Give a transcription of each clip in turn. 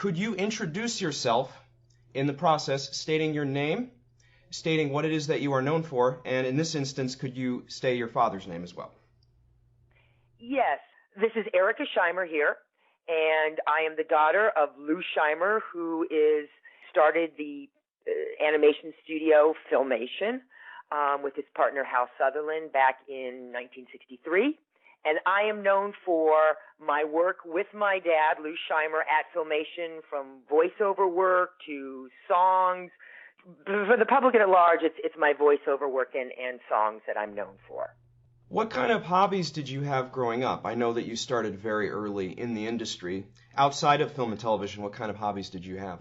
Could you introduce yourself in the process, stating your name, stating what it is that you are known for, and in this instance, could you say your father's name as well? Yes, this is Erika Scheimer here, and I am the daughter of Lou Scheimer, who started the animation studio Filmation with his partner Hal Sutherland back in 1963. And I am known for my work with my dad, Lou Scheimer, at Filmation, from voiceover work to songs. For the public at large, it's my voiceover work and songs that I'm known for. What kind of hobbies did you have growing up? I know that you started very early in the industry. Outside of film and television, what kind of hobbies did you have?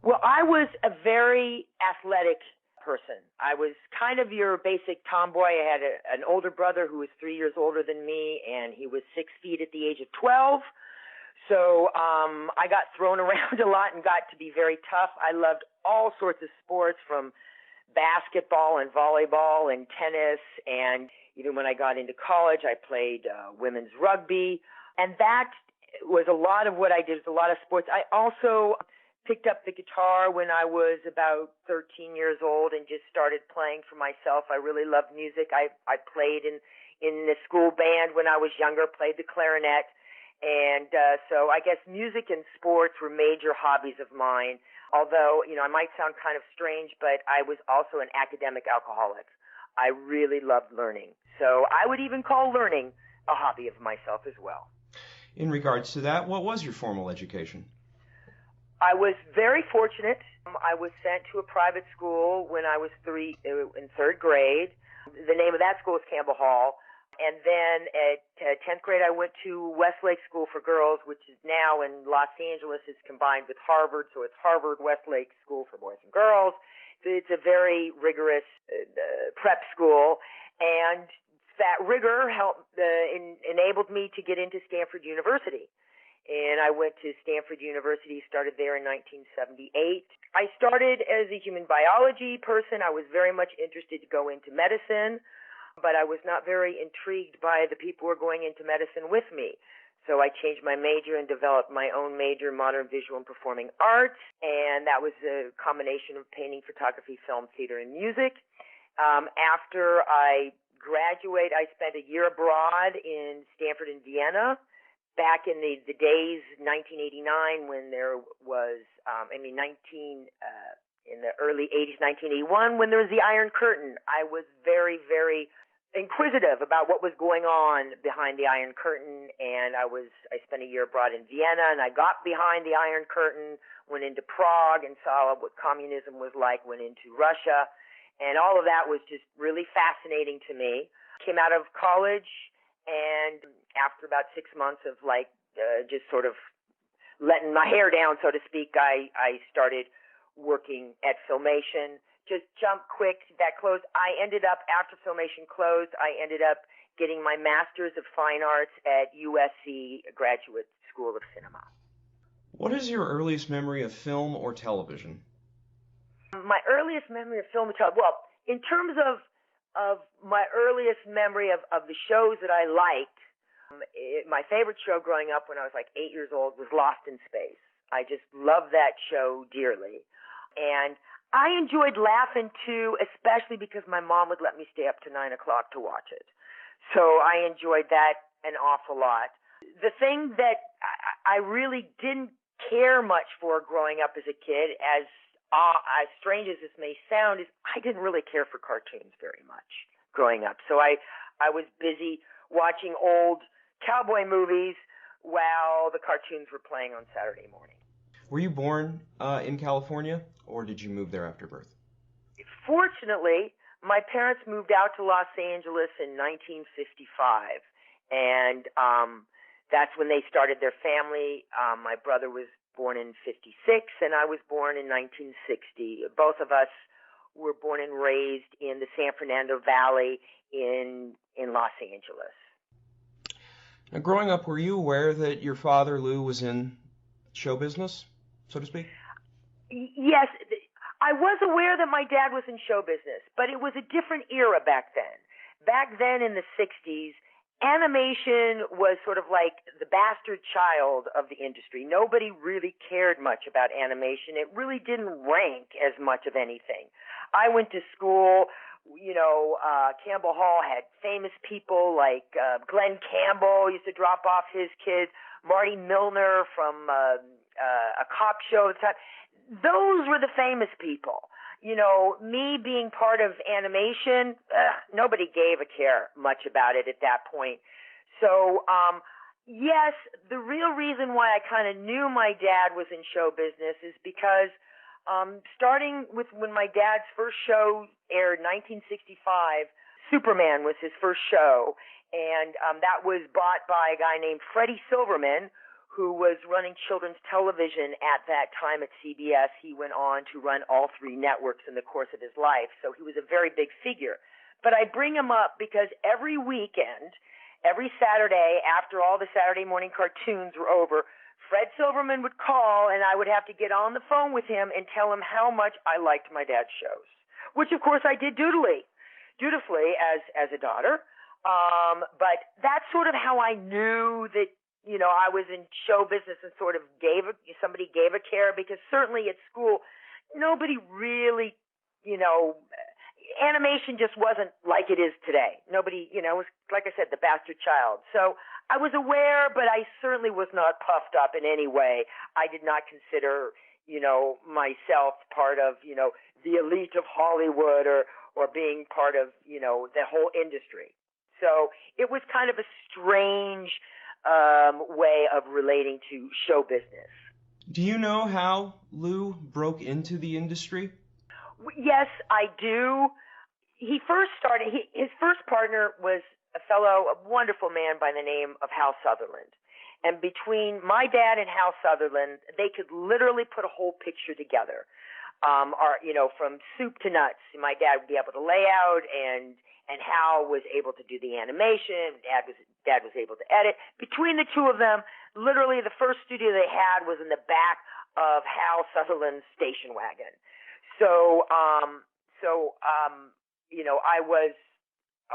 Well, I was a very athletic person. I was kind of your basic tomboy. I had an older brother who was 3 years older than me, and he was 6 feet at the age of 12. So I got thrown around a lot and got to be very tough. I loved all sorts of sports, from basketball and volleyball and tennis, and even when I got into college, I played women's rugby, and that was a lot of what I did. A lot of sports. I also picked up the guitar when I was about 13 years old and just started playing for myself. I really loved music. I played in the school band when I was younger, played the clarinet, and so I guess music and sports were major hobbies of mine. Although, I might sound kind of strange, but I was also an academic alcoholic. I really loved learning. So I would even call learning a hobby of myself as well. In regards to that, what was your formal education? I was very fortunate. I was sent to a private school when I was in third grade. The name of that school is Campbell Hall. And then at 10th grade, I went to Westlake School for Girls, which is now in Los Angeles, is combined with Harvard. So it's Harvard Westlake School for Boys and Girls. So it's a very rigorous prep school. And that rigor enabled me to get into Stanford University. And I went to Stanford University, started there in 1978. I started as a human biology person. I was very much interested to go into medicine, but I was not very intrigued by the people who were going into medicine with me. So I changed my major and developed my own major, modern visual and performing arts, and that was a combination of painting, photography, film, theater, and music. After I graduated, I spent a year abroad in Stanford and Vienna, back in the days, 1989, when there was, in the early 80s, 1981, when there was the Iron Curtain. I was very, very inquisitive about what was going on behind the Iron Curtain, and I spent a year abroad in Vienna, and I got behind the Iron Curtain, went into Prague and saw what communism was like, went into Russia, and all of that was just really fascinating to me. Came out of college, and after about 6 months of just sort of letting my hair down, so to speak, I started working at Filmation. Just jump quick, that closed. After Filmation closed, I ended up getting my Master's of Fine Arts at USC Graduate School of Cinema. What is your earliest memory of film or television? My earliest memory of film and television, well, in terms of my earliest memory of the shows that I liked, my favorite show growing up when I was 8 years old was Lost in Space. I just loved that show dearly. And I enjoyed laughing too, especially because my mom would let me stay up to 9 o'clock to watch it. So I enjoyed that an awful lot. The thing that I really didn't care much for growing up as a kid, as strange as this may sound, is I didn't really care for cartoons very much growing up. So I was busy watching old cowboy movies while the cartoons were playing on Saturday morning. Were you born in California, or did you move there after birth? Fortunately, my parents moved out to Los Angeles in 1955, and that's when they started their family. My brother was born in 56, and I was born in 1960. Both of us were born and raised in the San Fernando Valley in Los Angeles. Now, growing up, were you aware that your father, Lou, was in show business, so to speak? Yes, I was aware that my dad was in show business, but it was a different era back then. Back then in the 60s, animation was sort of like the bastard child of the industry. Nobody really cared much about animation. It really didn't rank as much of anything. I went to school, Campbell Hall had famous people like Glenn Campbell used to drop off his kids, Marty Milner from a cop show at the time. Those were the famous people. Me being part of animation, nobody gave a care much about it at that point. So, yes, the real reason why I kind of knew my dad was in show business is because starting with when my dad's first show aired, 1965, Superman was his first show, and that was bought by a guy named Fred Silverman, who was running children's television at that time at CBS. He went on to run all three networks in the course of his life, so he was a very big figure. But I bring him up because every weekend, every Saturday, after all the Saturday morning cartoons were over, Fred Silverman would call, and I would have to get on the phone with him and tell him how much I liked my dad's shows, which, of course, I did dutifully as a daughter. But that's sort of how I knew that, I was in show business and sort of somebody gave a care, because certainly at school, nobody really, animation just wasn't like it is today. Nobody, it was, like I said, the bastard child. So I was aware, but I certainly was not puffed up in any way. I did not consider, myself part of, the elite of Hollywood or being part of, the whole industry. So it was kind of a strange way of relating to show business. Do you know how Lou broke into the industry? Yes, I do. He first started, his first partner was a wonderful man by the name of Hal Sutherland. And between my dad and Hal Sutherland, they could literally put a whole picture together. From soup to nuts. My dad would be able to lay out, and Hal was able to do the animation. Dad was able to edit. Between the two of them, literally the first studio they had was in the back of Hal Sutherland's station wagon. So I was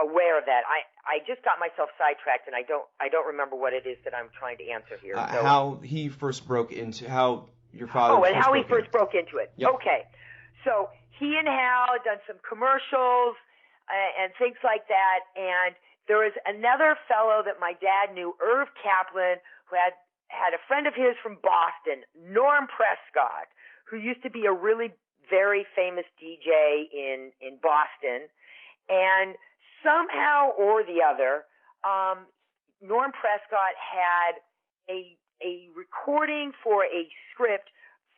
aware of that. I just got myself sidetracked, and I don't remember what it is that I'm trying to answer here. How he first broke into, how your father first broke into it. Yep. Okay. So he and Hal had done some commercials and things like that, and there was another fellow that my dad knew, Irv Kaplan, who had a friend of his from Boston, Norm Prescott, who used to be a really very famous DJ in Boston. And somehow or the other, Norm Prescott had a recording for a script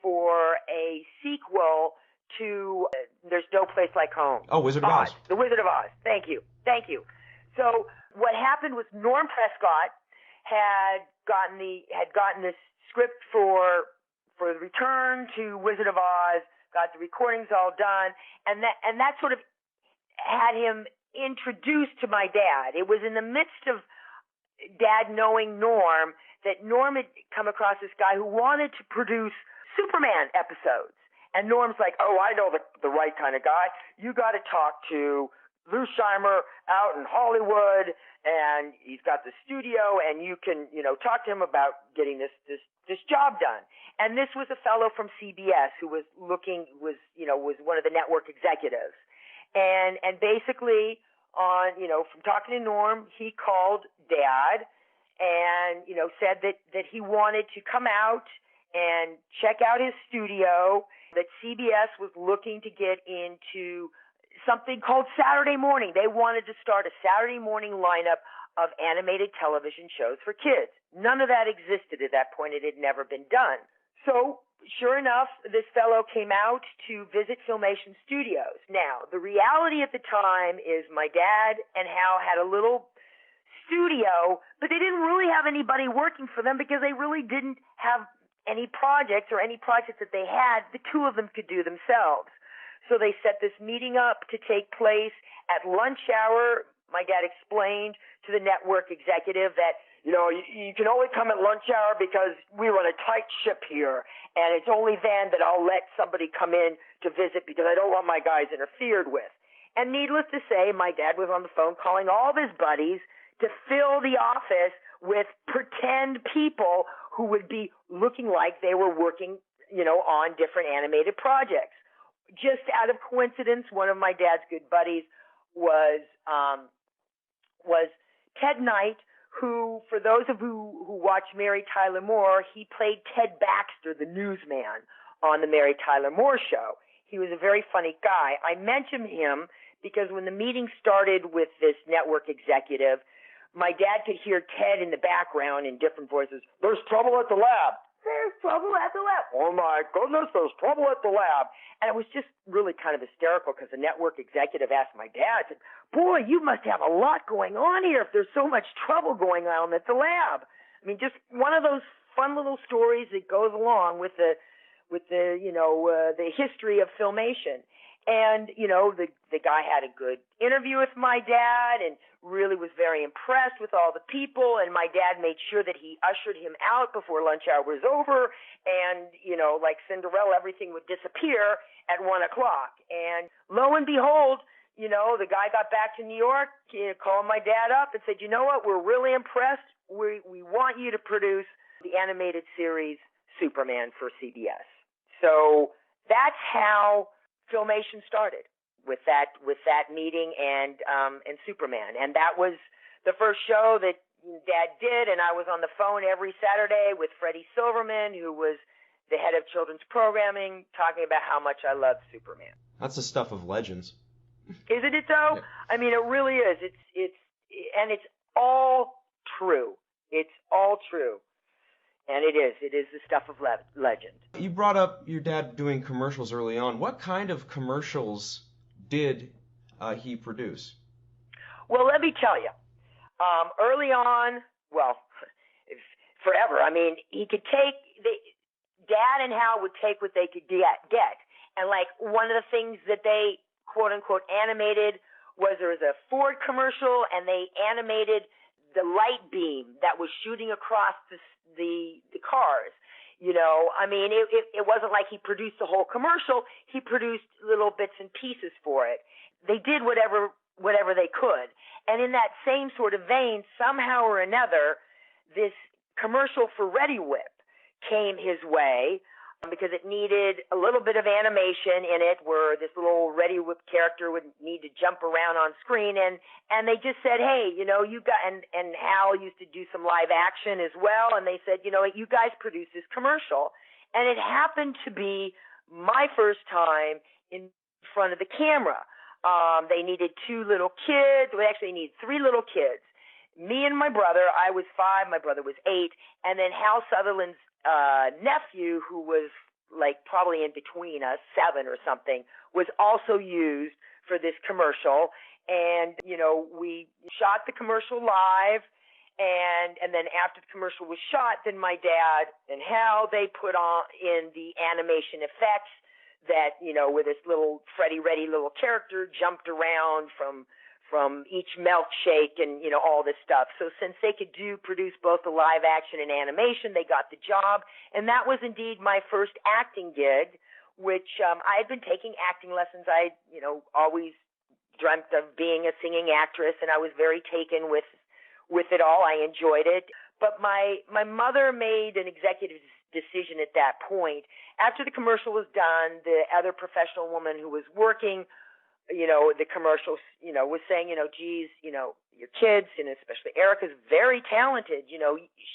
for a sequel to There's No Place Like Home. Oh, Wizard of Oz. The Wizard of Oz. Thank you. So what happened was Norm Prescott had gotten this script for the return to Wizard of Oz, got the recordings all done, and that sort of had him introduced to my dad. It was in the midst of Dad knowing Norm that Norm had come across this guy who wanted to produce Superman episodes. And Norm's like, oh, I know the right kind of guy. You got to talk to Lou Scheimer out in Hollywood, and he's got the studio, and you can, talk to him about getting this job done. And this was a fellow from CBS who was one of the network executives. And basically from talking to Norm, he called Dad and, said that he wanted to come out and check out his studio, that CBS was looking to get into something called Saturday morning. They wanted to start a Saturday morning lineup of animated television shows for kids. None of that existed at that point. It had never been done. So, sure enough, this fellow came out to visit Filmation Studios. Now, the reality at the time is my dad and Hal had a little studio, but they didn't really have anybody working for them because they really didn't have any projects that they had, the two of them could do themselves. So they set this meeting up to take place at lunch hour. My dad explained to the network executive that, you can only come at lunch hour because we run a tight ship here, and it's only then that I'll let somebody come in to visit because I don't want my guys interfered with. And needless to say, my dad was on the phone calling all of his buddies, to fill the office with pretend people who would be looking like they were working, on different animated projects. Just out of coincidence, one of my dad's good buddies was Ted Knight, who, for those of you who watch Mary Tyler Moore, he played Ted Baxter, the newsman, on the Mary Tyler Moore show. He was a very funny guy. I mentioned him because when the meeting started with this network executive, my dad could hear Ted in the background in different voices. There's trouble at the lab. There's trouble at the lab. Oh my goodness, there's trouble at the lab. And it was just really kind of hysterical because the network executive asked my dad, said, boy, you must have a lot going on here if there's so much trouble going on at the lab. I mean, just one of those fun little stories that goes along with the history of Filmation. And, the guy had a good interview with my dad and really was very impressed with all the people. And my dad made sure that he ushered him out before lunch hour was over. And, like Cinderella, everything would disappear at 1:00. And lo and behold, the guy got back to New York, called my dad up and said, you know what, we're really impressed. We want you to produce the animated series Superman for CBS. So that's how Filmation started, with that meeting and Superman. And that was the first show that Dad did, and I was on the phone every Saturday with Fred Silverman, who was the head of children's programming, talking about how much I loved Superman. That's the stuff of legends. Isn't it though? Yeah. I mean, it really is. It's all true. It's all true. And it is the stuff of legend. You brought up your dad doing commercials early on. What kind of commercials did he produce? Well, let me tell you. Early on, forever. I mean, Dad and Hal would take what they could get. And like one of the things that they quote unquote animated was there was a Ford commercial, and they animated the light beam that was shooting across the cars. I mean, it wasn't like he produced the whole commercial. He produced little bits and pieces for it. They did whatever they could. And in that same sort of vein, somehow or another, this commercial for Reddi-Whip came his way because it needed a little bit of animation in it, where this little Reddi-Whip character would need to jump around on screen, and they just said, hey, you got, and Hal used to do some live action as well, and they said, you guys produce this commercial. And it happened to be my first time in front of the camera. They needed 2 little kids. They actually needed 3 little kids. Me and my brother. I was 5, my brother was 8, and then Hal Sutherland's nephew, who was like probably in between us, 7 or something, was also used for this commercial. And, we shot the commercial live, and then after the commercial was shot, then my dad and Hal, they put on in the animation effects that, where this little Freddy Reddy little character jumped around from each milkshake and, all this stuff. So since they could produce both the live action and animation, they got the job. And that was indeed my first acting gig, which I had been taking acting lessons. I, always dreamt of being a singing actress, and I was very taken with it all. I enjoyed it. But my mother made an executive decision at that point. After the commercial was done, the other professional woman who was working the commercials, was saying, geez, your kids, and especially Erika's very talented,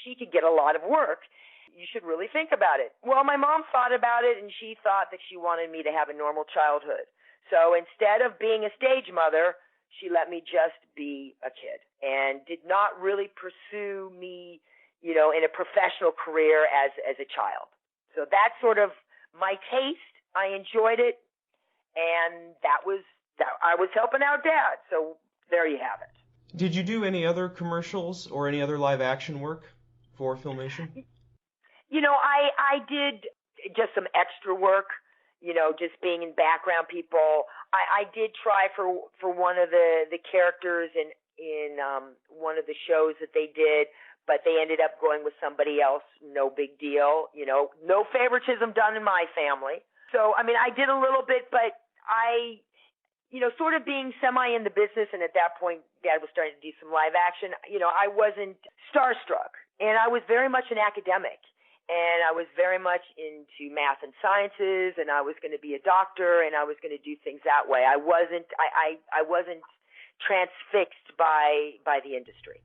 she could get a lot of work. You should really think about it. Well, my mom thought about it, and she thought that she wanted me to have a normal childhood. So instead of being a stage mother, she let me just be a kid and did not really pursue me, in a professional career as a child. So that's sort of my taste. I enjoyed it, and I was helping out Dad, so there you have it. Did you do any other commercials or any other live action work for Filmation? I did just some extra work, just being in background people. I did try for one of the characters in one of the shows that they did, but they ended up going with somebody else. No big deal, no favoritism done in my family. So, I mean, I did a little bit, but I sort of being semi in the business, and at that point Dad was starting to do some live action, I wasn't starstruck. And I was very much an academic. And I was very much into math and sciences, and I was going to be a doctor, and I was going to do things that way. I wasn't transfixed by the industry.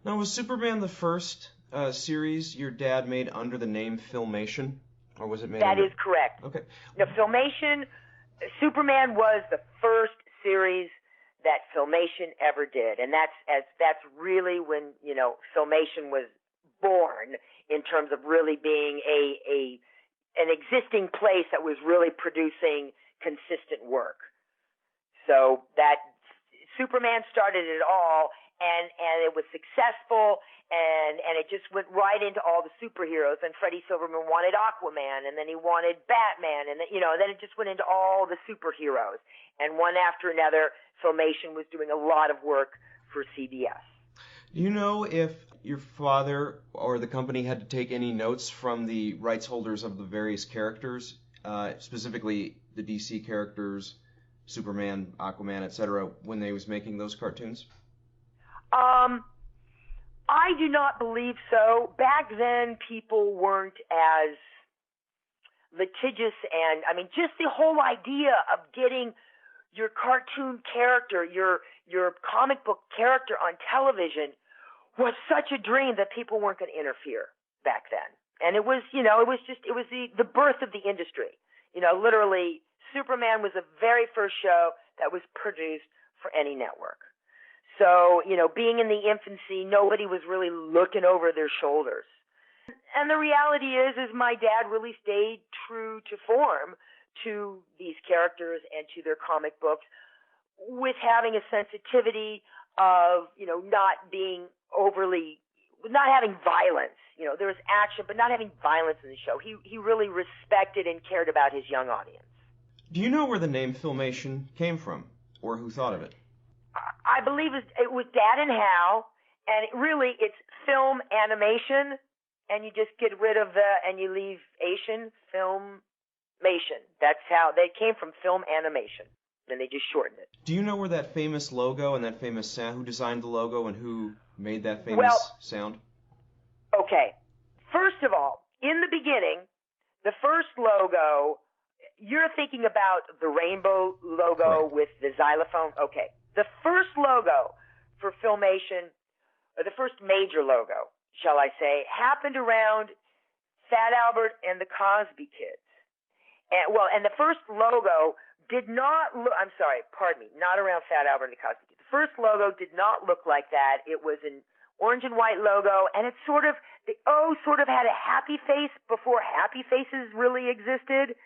Now, was Superman the first series your dad made under the name Filmation, or was it made? That is correct. Okay. No, Filmation. Superman was the first series that Filmation ever did, and that's really when Filmation was born, in terms of really being an existing place that was really producing consistent work. So that Superman started it all, and it was successful, and it just went right into all the superheroes. And Freddie Silverman wanted Aquaman, and then he wanted Batman, and then it just went into all the superheroes. And one after another, Filmation was doing a lot of work for CBS. Do you know if your father or the company had to take any notes from the rights holders of the various characters, specifically the DC characters, Superman, Aquaman, etc., when they was making those cartoons? I do not believe so. Back then, people weren't as litigious, and just the whole idea of getting your cartoon character, your comic book character on television was such a dream that people weren't going to interfere back then. And it was the birth of the industry. Literally, Superman was the very first show that was produced for any network. So, being in the infancy, nobody was really looking over their shoulders. And the reality is my dad really stayed true to form to these characters and to their comic books, with having a sensitivity of, not having violence. There was action, but not having violence in the show. He really respected and cared about his young audience. Do you know where the name Filmation came from, or who thought of it? I believe it was Dad and Hal, and it's film animation, and you just get rid of and you leave Asian, Filmation. That's how they came from, film animation. And they just shortened it. Do you know where that famous logo and that famous sound, who designed the logo and who made that famous sound? Okay. First of all, in the beginning, the first logo, you're thinking about the rainbow logo. Correct. With the xylophone. Okay. The first logo for Filmation, or the first major logo, shall I say, happened around Fat Albert and the Cosby Kids. And the first logo did not look, not around Fat Albert and the Cosby Kids. The first logo did not look like that. It was an orange and white logo, and it sort of had a happy face before happy faces really existed.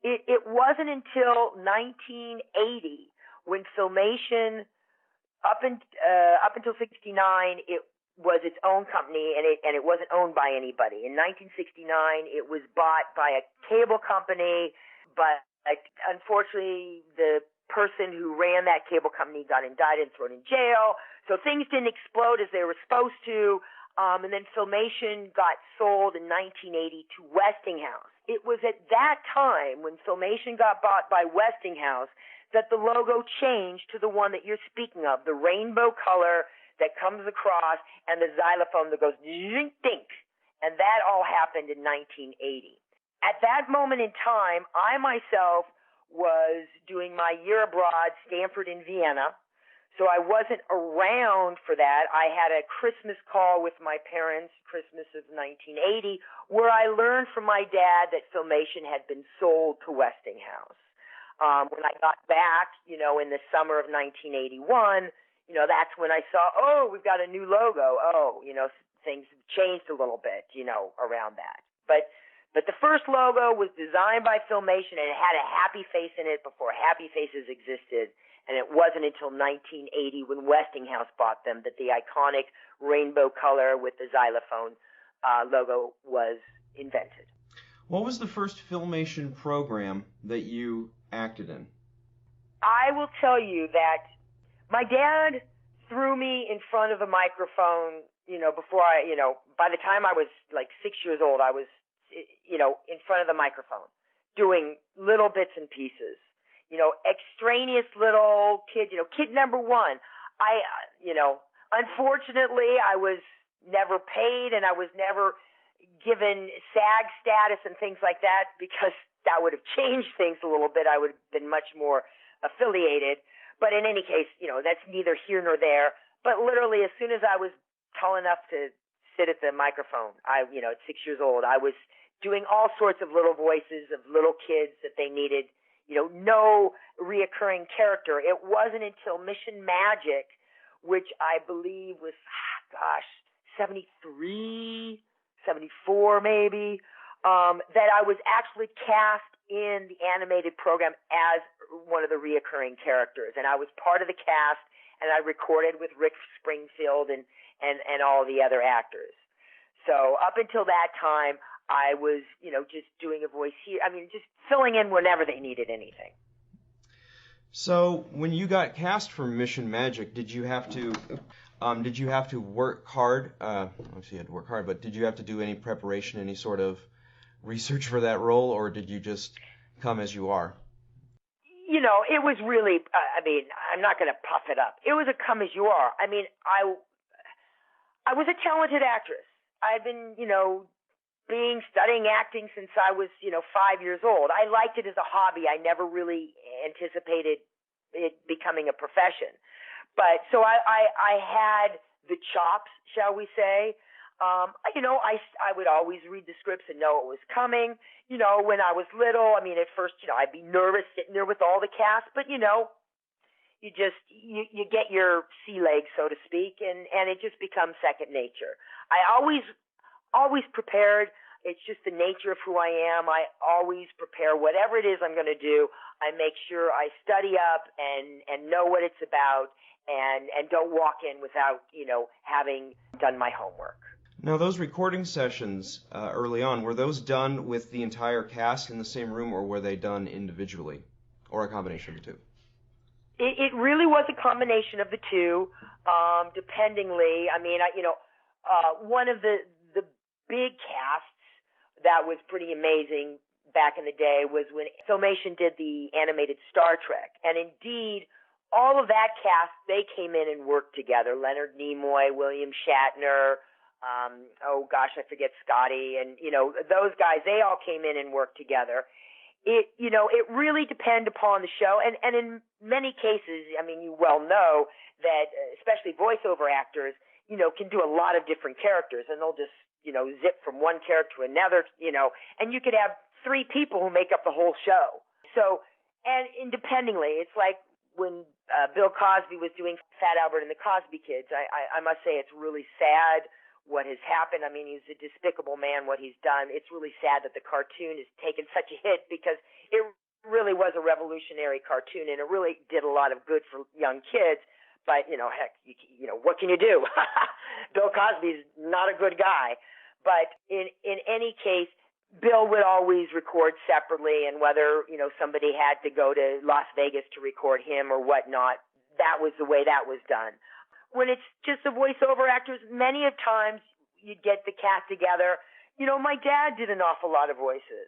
It wasn't until 1980 when Filmation, up until 1969, it was its own company, and it wasn't owned by anybody. In 1969, it was bought by a cable company, but unfortunately, the person who ran that cable company got indicted and thrown in jail. So things didn't explode as they were supposed to. And then Filmation got sold in 1980 to Westinghouse. It was at that time, when Filmation got bought by Westinghouse, that the logo changed to the one that you're speaking of, the rainbow color that comes across and the xylophone that goes dink. And that all happened in 1980. At that moment in time, I myself was doing my year abroad, Stanford and Vienna, so I wasn't around for that. I had a Christmas call with my parents, Christmas of 1980, where I learned from my dad that Filmation had been sold to Westinghouse. When I got back, in the summer of 1981, that's when I saw, we've got a new logo. Things have changed a little bit, around that. But the first logo was designed by Filmation, and it had a happy face in it before happy faces existed. And it wasn't until 1980, when Westinghouse bought them, that the iconic rainbow color with the xylophone logo was invented. What was the first Filmation program that you acted in? I will tell you that my dad threw me in front of a microphone, before by the time I was like 6 years old, I was in front of the microphone, doing little bits and pieces, extraneous little kid, kid number one. Unfortunately, I was never paid, and I was never given SAG status and things like that, because that would have changed things a little bit. I would have been much more affiliated. But in any case, that's neither here nor there. But literally, as soon as I was tall enough to sit at the microphone, at 6 years old, I was doing all sorts of little voices of little kids that they needed, no reoccurring character. It wasn't until Mission Magic, which I believe was, 73, 74 maybe, that I was actually cast in the animated program as one of the reoccurring characters. And I was part of the cast, and I recorded with Rick Springfield and all the other actors. So up until that time, I was, just doing a voice here. I mean, just filling in whenever they needed anything. So when you got cast for Mission Magic, did you have to work hard? Obviously you had to work hard, but did you have to do any preparation, any sort of research for that role, or did you just come as you are? It was really, I'm not going to puff it up. It was a come as you are. I mean, I was a talented actress. I had been, studying acting since I was, 5 years old. I liked it as a hobby. I never really anticipated it becoming a profession. But so I had the chops, shall we say. I would always read the scripts and know it was coming. When I was little, at first, I'd be nervous sitting there with all the cast, but you get your sea legs, so to speak, and it just becomes second nature. I always prepared. It's just the nature of who I am. I always prepare whatever it is I'm going to do. I make sure I study up and know what it's about, and don't walk in without, having done my homework. Now, those recording sessions early on, were those done with the entire cast in the same room, or were they done individually, or a combination of the two? It really was a combination of the two, dependingly. One of the big casts that was pretty amazing back in the day was when Filmation did the animated Star Trek. And indeed, all of that cast, they came in and worked together. Leonard Nimoy, William Shatner, I forget Scotty, and, those guys, they all came in and worked together. It really depended upon the show. And in many cases, you well know that, especially voiceover actors, can do a lot of different characters, and they'll just, zip from one character to another, and you could have 3 people who make up the whole show. So, and independently, it's like when Bill Cosby was doing Fat Albert and the Cosby Kids. I must say it's really sad what has happened. He's a despicable man, what he's done. It's really sad that the cartoon has taken such a hit, because it really was a revolutionary cartoon, and it really did a lot of good for young kids. But, heck, what can you do? Bill Cosby's not a good guy. But in any case, Bill would always record separately, and whether, somebody had to go to Las Vegas to record him or whatnot, that was the way that was done. When it's just the voiceover actors, many of times you'd get the cast together. My dad did an awful lot of voices,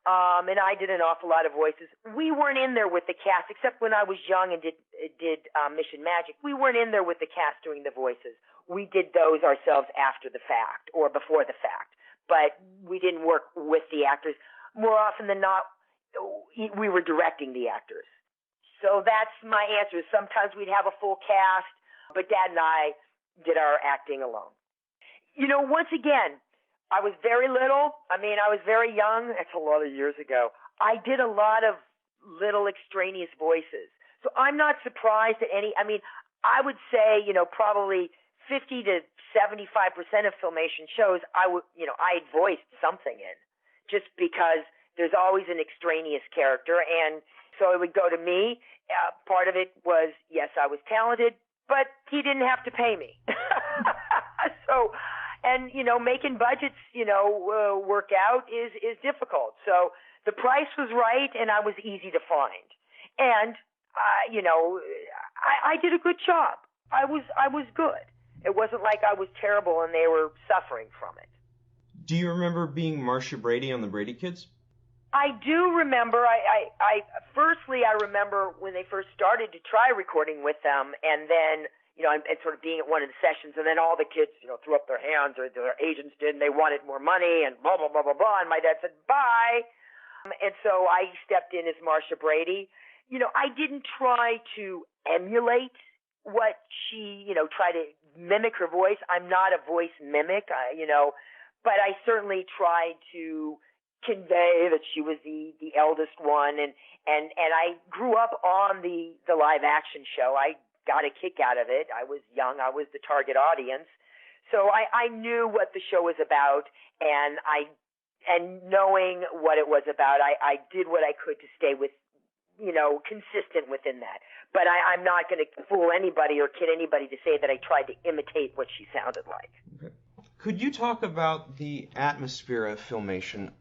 and I did an awful lot of voices. We weren't in there with the cast, except when I was young and did Mission Magic. We weren't in there with the cast doing the voices. We did those ourselves after the fact or before the fact, but we didn't work with the actors. More often than not, we were directing the actors. So that's my answer. Sometimes we'd have a full cast, but Dad and I did our acting alone. Once again, I was very little. I was very young. That's a lot of years ago. I did a lot of little extraneous voices. So I'm not surprised at any. I would say, probably 50 to 75% of Filmation shows I'd voiced something in, just because there's always an extraneous character. And so it would go to me. Part of it was, yes, I was talented, but he didn't have to pay me. So, and, making budgets, work out is difficult. So the price was right, and I was easy to find. And, I did a good job. I was good. It wasn't like I was terrible and they were suffering from it. Do you remember being Marcia Brady on the Brady Kids? I do remember. Firstly, I remember when they first started to try recording with them, and then, and sort of being at one of the sessions, and then all the kids, threw up their hands, or their agents did, and they wanted more money, and blah, blah, blah, blah, blah, and my dad said, bye. And so I stepped in as Marcia Brady. I didn't try to emulate what she, try to mimic her voice. I'm not a voice mimic, but I certainly tried to convey that she was the eldest one, and I grew up on the live action show. I got a kick out of it. I was young. I was the target audience. So I knew what the show was about, and knowing what it was about, I did what I could to stay with, consistent within that. But I'm not going to fool anybody or kid anybody to say that I tried to imitate what she sounded like. Okay. Could you talk about the atmosphere of Filmation?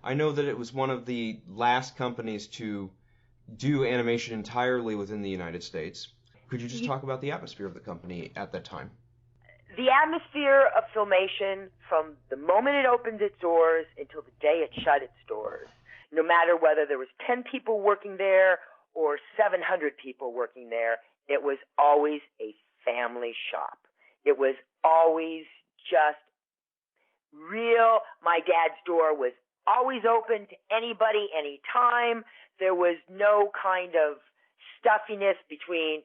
I know that it was one of the last companies to do animation entirely within the United States. Could you just talk about the atmosphere of the company at that time? The atmosphere of Filmation, from the moment it opened its doors until the day it shut its doors, no matter whether there was 10 people working there or 700 people working there, it was always a family shop. It was always just real. My dad's door was always open to anybody, anytime. There was no kind of stuffiness between,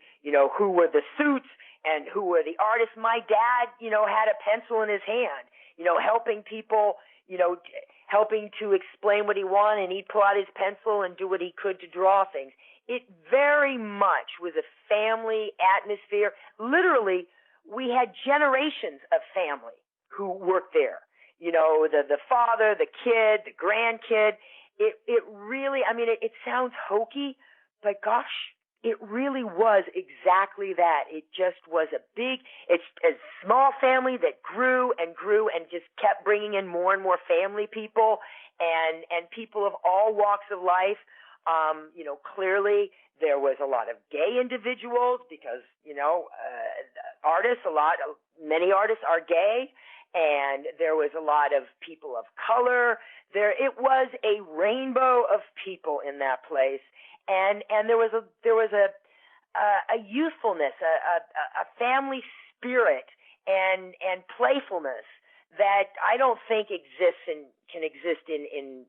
who were the suits and who were the artists. My dad, had a pencil in his hand, helping people, helping to explain what he wanted, and he'd pull out his pencil and do what he could to draw things. It very much was a family atmosphere. Literally, we had generations of family who worked there. The father, the kid, the grandkid. It really, it sounds hokey, but gosh, it really was exactly that. It just was it's a small family that grew and grew and just kept bringing in more and more family people and people of all walks of life. Clearly there was a lot of gay individuals because, many artists are gay. And there was a lot of people of color. It was a rainbow of people in that place, and there was a youthfulness, a family spirit, and playfulness that I don't think can exist in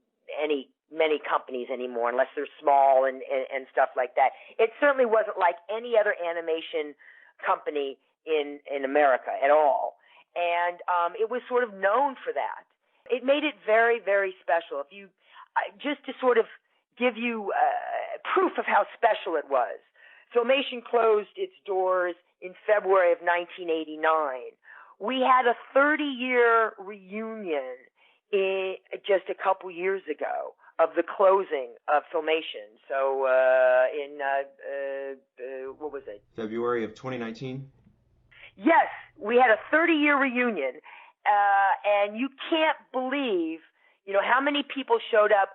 many companies anymore, unless they're small and stuff like that. It certainly wasn't like any other animation company in America at all. And it was sort of known for that. It made it very, very special. Just to sort of give you proof of how special it was, Filmation closed its doors in February of 1989. We had a 30-year reunion just a couple years ago of the closing of Filmation. So what was it? February of 2019? Yes, we had a 30-year reunion, and you can't believe, how many people showed up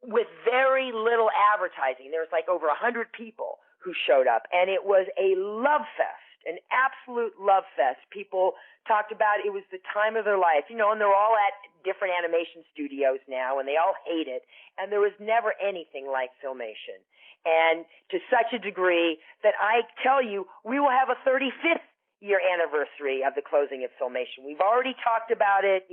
with very little advertising. There was like over 100 people who showed up, and it was a love fest, an absolute love fest. People talked about it was the time of their life, and they're all at different animation studios now, and they all hate it, and there was never anything like Filmation. And to such a degree that I tell you, we will have a 35th year anniversary of the closing of Filmation. We've already talked about it.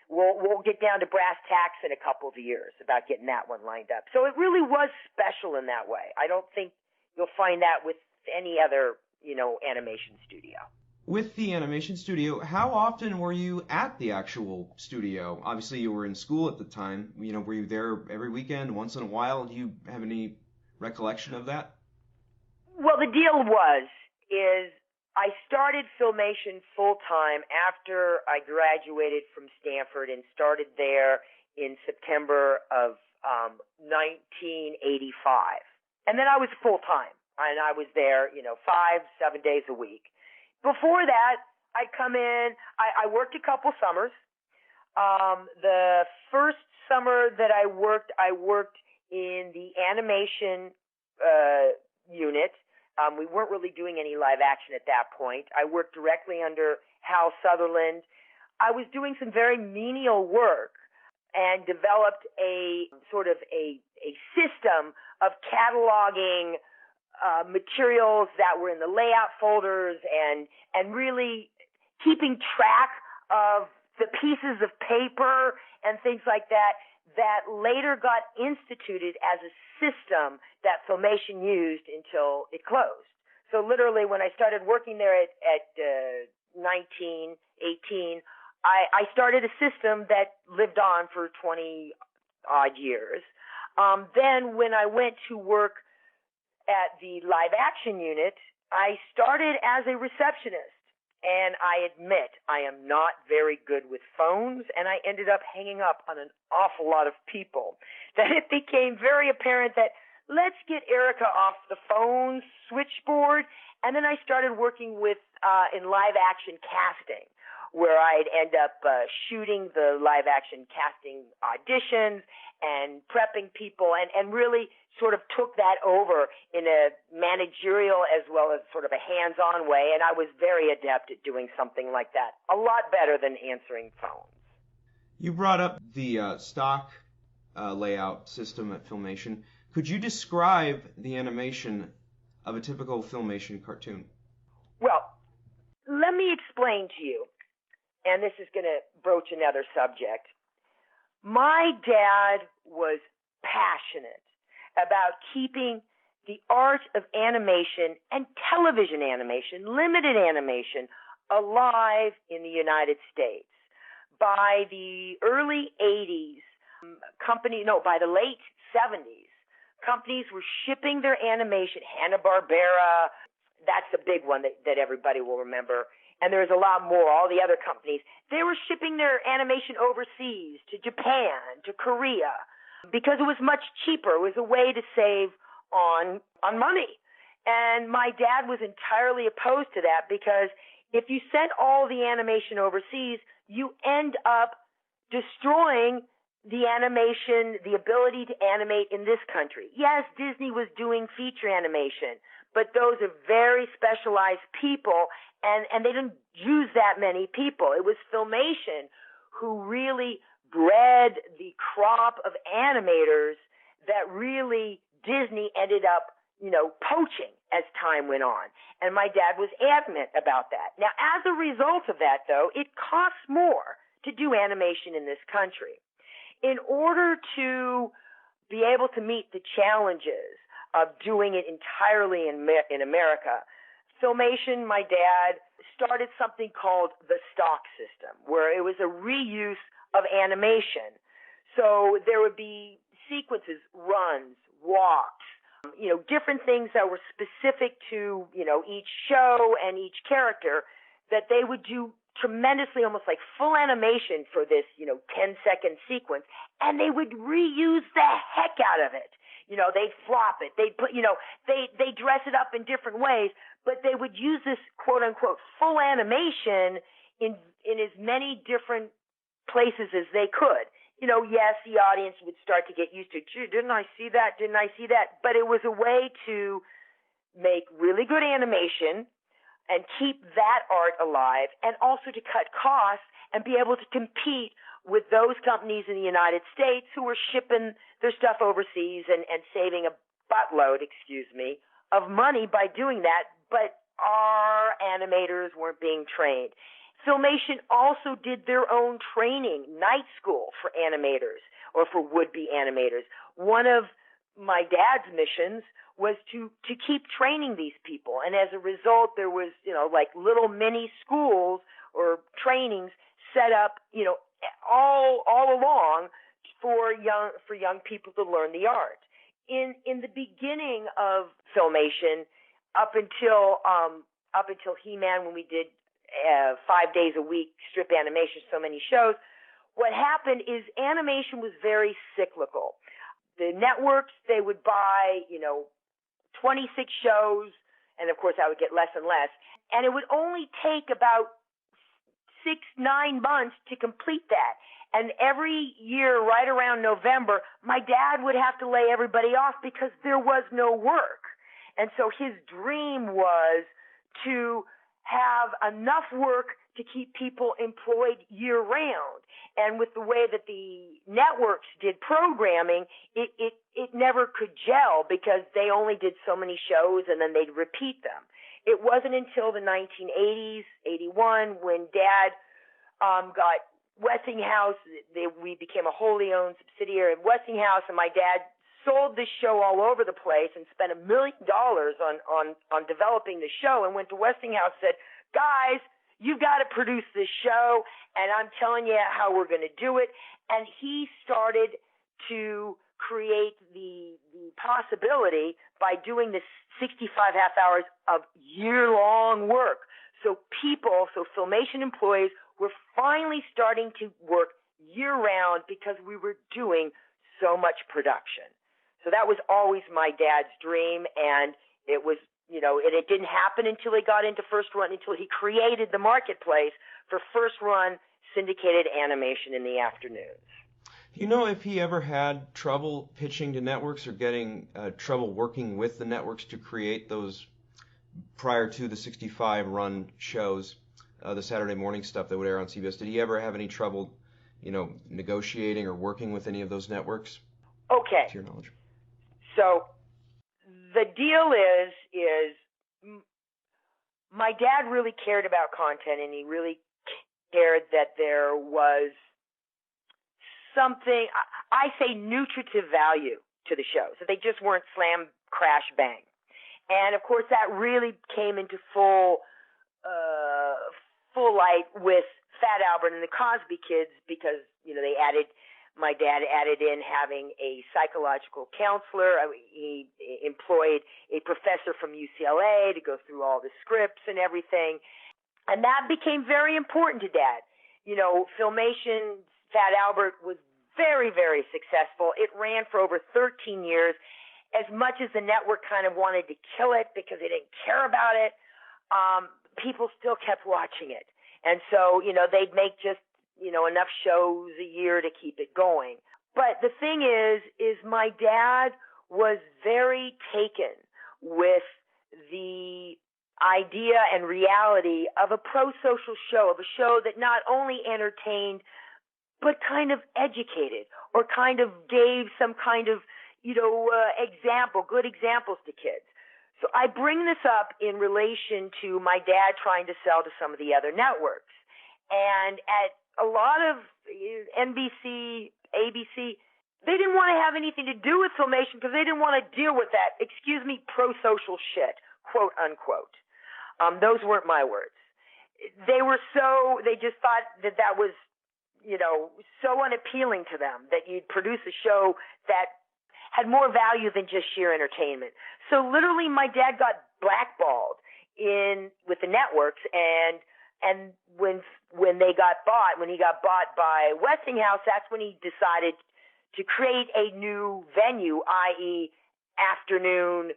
We'll get down to brass tacks in a couple of years about getting that one lined up. So it really was special in that way. I don't think you'll find that with any other, animation studio. With the animation studio, how often were you at the actual studio? Obviously, you were in school at the time. Were you there every weekend, once in a while? Do you have any recollection of that? Well, the deal is I started Filmation full-time after I graduated from Stanford and started there in September of 1985. And then I was full-time, and I was there, 5-7 days a week. Before that, I'd come in. I worked a couple summers. The first summer that I worked in the animation unit. We weren't really doing any live action at that point. I worked directly under Hal Sutherland. I was doing some very menial work and developed a sort of a system of cataloging materials that were in the layout folders and really keeping track of the pieces of paper and things like that later got instituted as a system that Filmation used until it closed. So literally when I started working there at 19, 18, I started a system that lived on for 20 odd years. Then when I went to work at the live action unit, I started as a receptionist. And I admit I am not very good with phones, and I ended up hanging up on an awful lot of people. That it became very apparent that let's get Erika off the phone switchboard. And then I started working with in live action casting, where I'd end up shooting the live action casting auditions and prepping people, and really sort of took that over in a managerial as well as sort of a hands-on way, and I was very adept at doing something like that. A lot better than answering phones. You brought up the stock layout system at Filmation. Could you describe the animation of a typical Filmation cartoon? Well, let me explain to you, and this is going to broach another subject. My dad was passionate about keeping the art of animation and television animation, limited animation, alive in the United States. By the early 80s, by the late 70s, companies were shipping their animation, Hanna-Barbera, that's the big one that everybody will remember, and there's a lot more, all the other companies. They were shipping their animation overseas, to Japan, to Korea, because it was much cheaper. It was a way to save on money. And my dad was entirely opposed to that, because if you sent all the animation overseas, you end up destroying the animation, the ability to animate in this country. Yes, Disney was doing feature animation, but those are very specialized people, and they didn't use that many people. It was Filmation who really bred the crop of animators that really Disney ended up, poaching as time went on. And my dad was adamant about that. Now, as a result of that, though, it costs more to do animation in this country. In order to be able to meet the challenges of doing it entirely in America, Filmation, my dad, started something called the stock system, where it was a reuse of animation. So there would be sequences, runs, walks, different things that were specific to, each show and each character that they would do tremendously, almost like full animation for this, 10-second sequence, and they would reuse the heck out of it. They'd flop it. They'd put, they dress it up in different ways, but they would use this quote unquote full animation in as many different places as they could. Yes, the audience would start to get used to, gee, didn't I see that? Didn't I see that? But it was a way to make really good animation and keep that art alive, and also to cut costs and be able to compete with those companies in the United States who were shipping their stuff overseas and saving a buttload, of money by doing that, but our animators weren't being trained. Filmation also did their own training, night school for animators or for would-be animators. One of my dad's missions was to keep training these people. And as a result, there was, like little mini schools or trainings set up, all along for young people to learn the art. In the beginning of Filmation, up until He-Man, when we did 5 days a week strip animation, so many shows, what happened is animation was very cyclical. The networks, they would buy, 26 shows, and of course I would get less and less. And it would only take about 6-9 months to complete that. And every year, right around November, my dad would have to lay everybody off because there was no work. And so his dream was to have enough work to keep people employed year round. And with the way that the networks did programming, it never could gel because they only did so many shows and then they'd repeat them. It wasn't until the 1980s, 81, when Dad got Westinghouse. We became a wholly owned subsidiary of Westinghouse, and my dad sold this show all over the place and spent $1 million on developing the show, and went to Westinghouse and said, guys, you've got to produce this show, and I'm telling you how we're going to do it. And he started to create the possibility by doing this 65 half hours of year-long work. So Filmation employees were finally starting to work year-round because we were doing so much production. So that was always my dad's dream, and it was, and it didn't happen until he got into first run, until he created the marketplace for first run syndicated animation in the afternoons. Do you know if he ever had trouble pitching to networks or getting trouble working with the networks to create those prior to the 65 run shows, the Saturday morning stuff that would air on CBS? Did he ever have any trouble, negotiating or working with any of those networks? Okay. To your knowledge. So the deal is my dad really cared about content, and he really cared that there was something, I say nutritive value to the shows, that they just weren't slam, crash, bang. And of course that really came into full light with Fat Albert and the Cosby Kids, because, my dad added in having a psychological counselor. He employed a professor from UCLA to go through all the scripts and everything. And that became very important to Dad. Filmation, Fat Albert was very, very successful. It ran for over 13 years. As much as the network kind of wanted to kill it because they didn't care about it, people still kept watching it. And so, they'd make just enough shows a year to keep it going. But the thing is my dad was very taken with the idea and reality of a pro-social show, of a show that not only entertained, but kind of educated or kind of gave some kind of, good examples to kids. So I bring this up in relation to my dad trying to sell to some of the other networks. And at a lot of NBC, ABC, they didn't want to have anything to do with Filmation because they didn't want to deal with that, pro-social shit, quote unquote. Those weren't my words. They just thought that was, so unappealing to them that you'd produce a show that had more value than just sheer entertainment. So literally my dad got blackballed with the networks, and when he got bought by Westinghouse, that's when he decided to create a new venue, i.e. afternoon,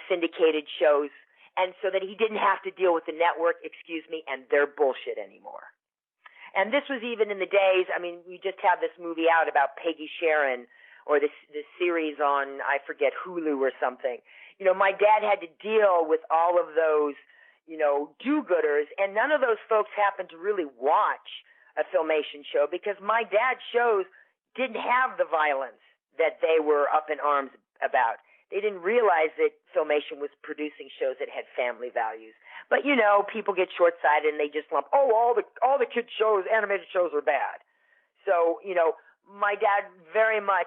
syndicated shows, and so that he didn't have to deal with the network, and their bullshit anymore. And this was even in the days, we just have this movie out about Peggy Sharon, or this series on, I forget, Hulu or something. My dad had to deal with all of those, do-gooders, and none of those folks happened to really watch a Filmation show because my dad's shows didn't have the violence that they were up in arms about. They didn't realize that Filmation was producing shows that had family values. But, people get short-sighted and they just lump, all the kids' shows, animated shows are bad. So, my dad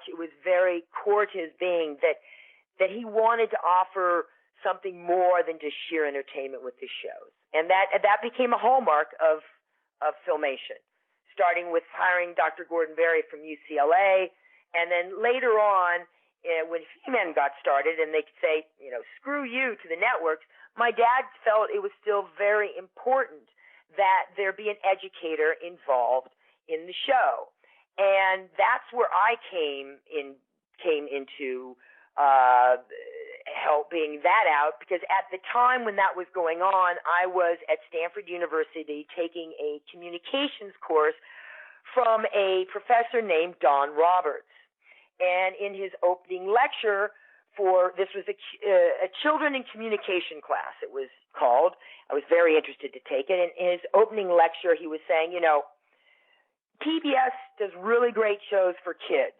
it was very core to his being that he wanted to offer something more than just sheer entertainment with his shows. And that became a hallmark of Filmation, starting with hiring Dr. Gordon Berry from UCLA, and then later on, when He-Man got started and they could say, screw you to the networks, my dad felt it was still very important that there be an educator involved in the show. And that's where I came into helping that out, because at the time when that was going on, I was at Stanford University taking a communications course from a professor named Don Roberts. And in his opening lecture this was a children in communication class, it was called. I was very interested to take it. And in his opening lecture, he was saying, PBS does really great shows for kids.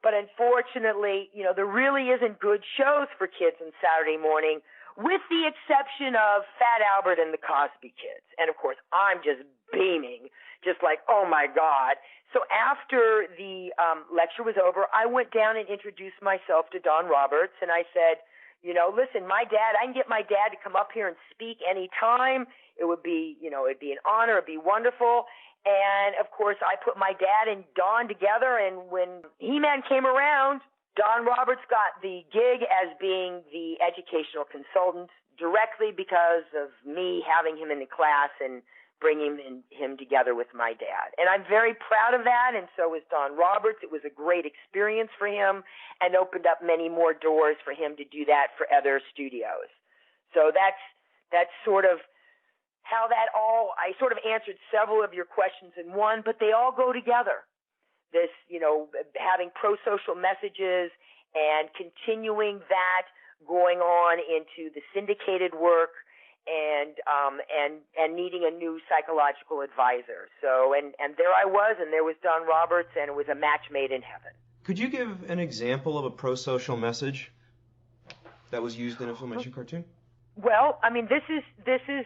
But unfortunately, there really isn't good shows for kids on Saturday morning, with the exception of Fat Albert and the Cosby Kids. And of course, I'm just beaming, just like, oh my God. So after the lecture was over, I went down and introduced myself to Don Roberts, and I said, listen, I can get my dad to come up here and speak anytime. It would be, it'd be an honor, it'd be wonderful. And of course, I put my dad and Don together, and when He-Man came around, Don Roberts got the gig as being the educational consultant directly because of me having him in the class and bringing him together with my dad. And I'm very proud of that, and so is Don Roberts. It was a great experience for him and opened up many more doors for him to do that for other studios. So that's sort of how I sort of answered several of your questions in one, but they all go together. This, having pro-social messages and continuing that going on into the syndicated work and needing a new psychological advisor. So, and there I was, and there was Don Roberts, and it was a match made in heaven. Could you give an example of a pro-social message that was used in a Filmation cartoon? Well, I mean, this is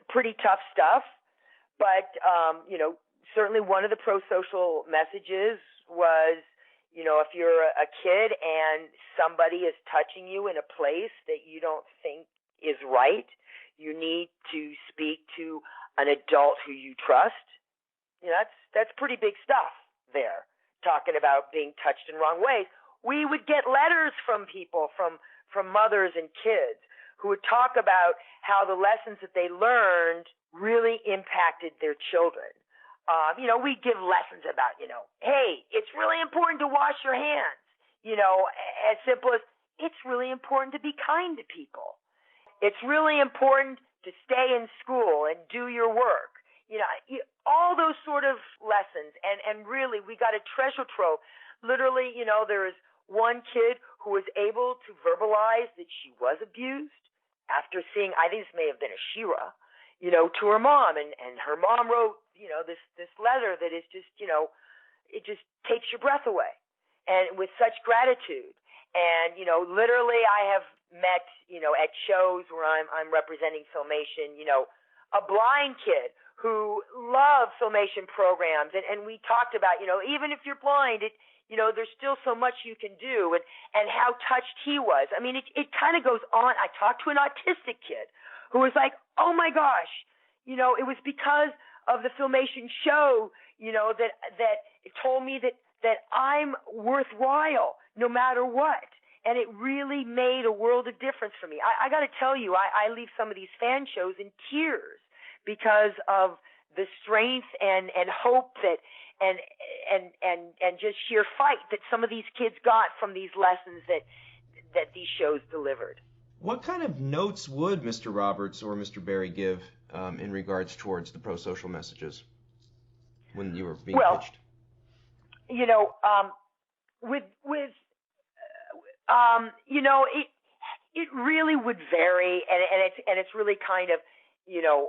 pretty tough stuff, but certainly one of the pro-social messages was, if you're a kid and somebody is touching you in a place that you don't think is right, you need to speak to an adult who you trust. That's pretty big stuff there, talking about being touched in wrong ways. We would get letters from people, from mothers and kids, who would talk about how the lessons that they learned really impacted their children. We'd give lessons about, hey, it's really important to wash your hands. As simple as, it's really important to be kind to people. It's really important to stay in school and do your work. All those sort of lessons. And really, we got a treasure trove. Literally, there is one kid who was able to verbalize that she was abused after seeing, I think this may have been a She-Ra, to her mom. And her mom wrote, this letter that is just, it just takes your breath away. And with such gratitude. And, literally I have met, at shows where I'm representing Filmation, a blind kid who loved Filmation programs. And we talked about, even if you're blind, there's still so much you can do, and how touched he was. I mean, it kind of goes on. I talked to an autistic kid who was like, oh my gosh, it was because of the Filmation show, that it told me that I'm worthwhile no matter what. And it really made a world of difference for me. I got to tell you, I leave some of these fan shows in tears because of the strength and hope that and just sheer fight that some of these kids got from these lessons that these shows delivered. What kind of notes would Mr. Roberts or Mr. Barry give in regards towards the pro-social messages when you were being pitched? It really would vary, and it's really kind of,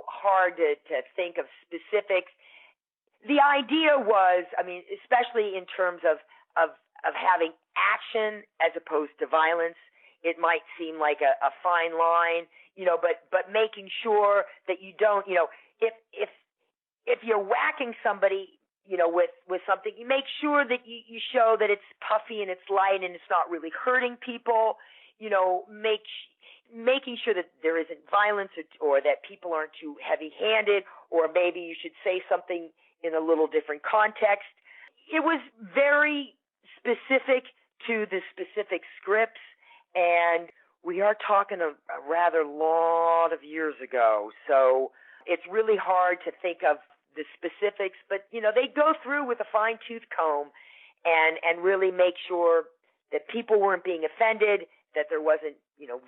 hard to think of specifics. The idea was, I mean, especially in terms of having action as opposed to violence, it might seem like a fine line, but making sure that you don't, if you're whacking somebody, with something, you make sure that you show that it's puffy and it's light and it's not really hurting people, making sure that there isn't violence or that people aren't too heavy-handed, or maybe you should say something in a little different context. It was very specific to the specific scripts, and we are talking a rather lot of years ago, so it's really hard to think of the specifics, but, they go through with a fine-tooth comb and really make sure that people weren't being offended, that there wasn't,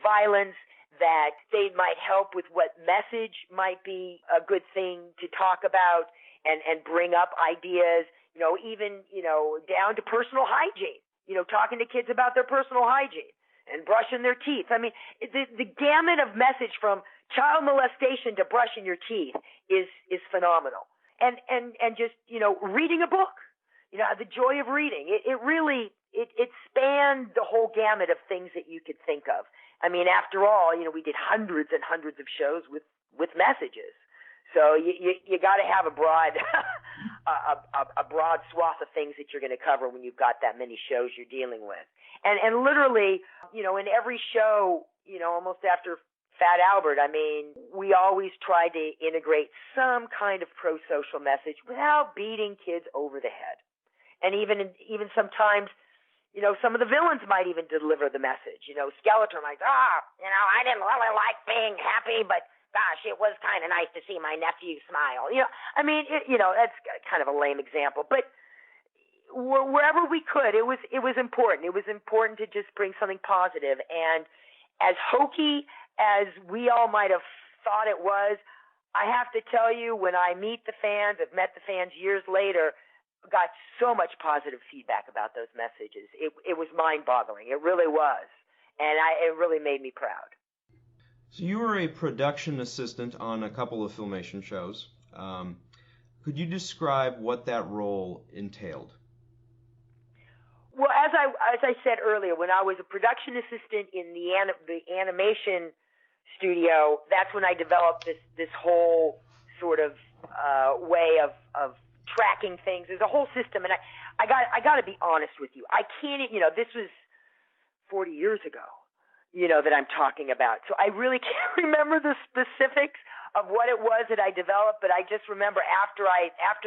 violence, that they might help with what message might be a good thing to talk about and bring up ideas, even, down to personal hygiene, talking to kids about their personal hygiene. and brushing their teeth. I mean, the gamut of message from child molestation to brushing your teeth is phenomenal. And just, reading a book, the joy of reading. It really spanned the whole gamut of things that you could think of. I mean, after all, we did hundreds and hundreds of shows with messages. So you got to have a broad a broad swath of things that you're going to cover when you've got that many shows you're dealing with. And literally, in every show, almost after Fat Albert, I mean, we always try to integrate some kind of pro-social message without beating kids over the head. And even sometimes, some of the villains might even deliver the message. Skeletor might, I didn't really like being happy, but gosh, it was kind of nice to see my nephew smile. That's kind of a lame example, but wherever we could, it was important. It was important to just bring something positive. And as hokey as we all might have thought it was, I have to tell you, when I met the fans years later, got so much positive feedback about those messages. It was mind-boggling. It really was. And it really made me proud. So you were a production assistant on a couple of Filmation shows. Could you describe what that role entailed? Well, as I said earlier, when I was a production assistant in the animation studio, that's when I developed this whole sort of way of tracking things. There's a whole system, and I got to be honest with you. I can't, this was 40 years ago, that I'm talking about. So I really can't remember the specifics of what it was that I developed, but I just remember after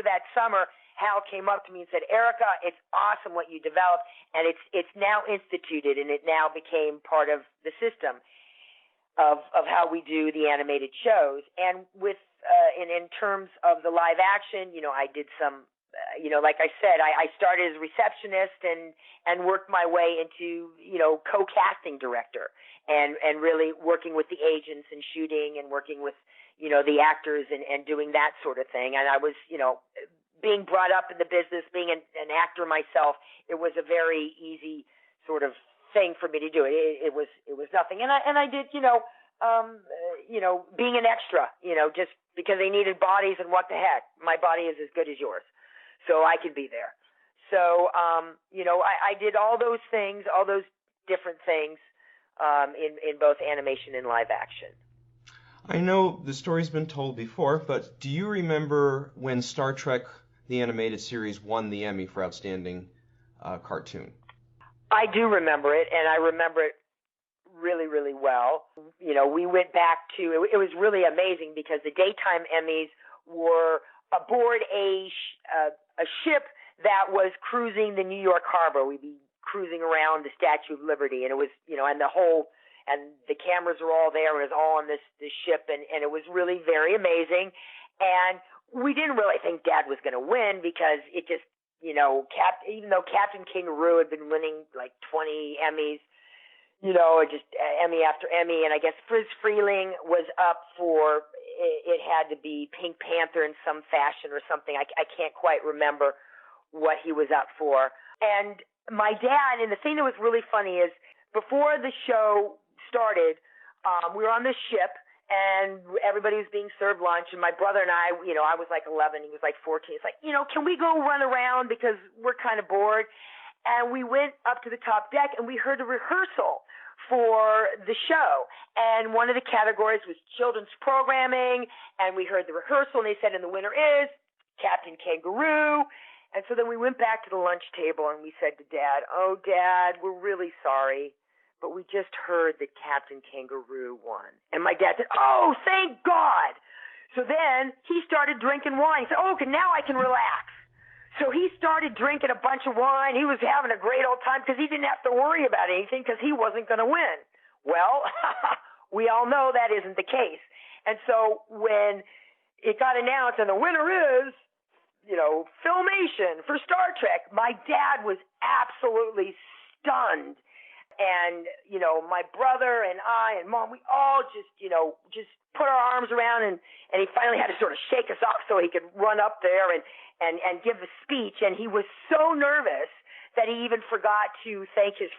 that summer, Hal came up to me and said, "Erika, it's awesome what you developed, and it's now instituted, and it now became part of the system of how we do the animated shows." And with in terms of the live action, I did some, like I said, I started as a receptionist and worked my way into, co-casting director and really working with the agents and shooting and working with, the actors and doing that sort of thing. And I was, being brought up in the business, being an actor myself, it was a very easy sort of thing for me to do. It was nothing. And I did, being an extra, just because they needed bodies, and what the heck, my body is as good as yours, so I could be there. So, I did all those things, all those different things, in both animation and live action. I know the story's been told before, but do you remember when Star Trek, the animated series, won the Emmy for Outstanding Cartoon? I do remember it, and I remember it really, really well. We went back to, it was really amazing because the daytime Emmys were aboard a ship that was cruising the New York harbor. We'd be cruising around the Statue of Liberty, and it was, and the cameras were all there, and it was all on this ship, and it was really very amazing. And we didn't really think Dad was going to win because it just, even though Captain Kangaroo had been winning like 20 Emmys, just Emmy after Emmy, and I guess Freling was up for, it had to be Pink Panther in some fashion or something. I can't quite remember what he was up for. And my dad, and the thing that was really funny is, before the show started, we were on this ship, and everybody was being served lunch, and my brother and I was like 11, he was like 14. It's like, can we go run around because we're kind of bored? And we went up to the top deck, and we heard a rehearsal for the show. And one of the categories was children's programming, and we heard the rehearsal, and they said, and the winner is Captain Kangaroo. And so then we went back to the lunch table, and we said to Dad, "Oh, Dad, we're really sorry, but we just heard that Captain Kangaroo won." And my dad said, "Oh, thank God." So then he started drinking wine. He said, "Oh, okay, now I can relax." So he started drinking a bunch of wine. He was having a great old time because he didn't have to worry about anything because he wasn't going to win. Well, we all know that isn't the case. And so when it got announced and the winner is, Filmation for Star Trek, my dad was absolutely stunned. And, my brother and I and Mom, we all just put our arms around, and he finally had to sort of shake us off so he could run up there and give a speech. And he was so nervous that he even forgot to thank his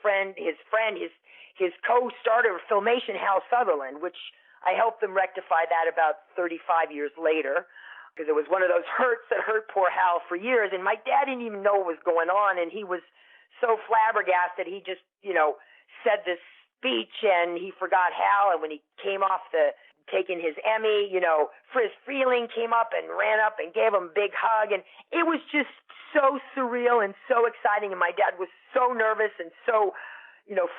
co-starter of Filmation, Hal Sutherland, which I helped them rectify that about 35 years later, because it was one of those hurts that hurt poor Hal for years. And my dad didn't even know what was going on, and he was so flabbergasted. He just, said this speech, and he forgot Hal. And when he came off taking his Emmy, Friz Freling came up and ran up and gave him a big hug, and it was just so surreal and so exciting. And my dad was so nervous and so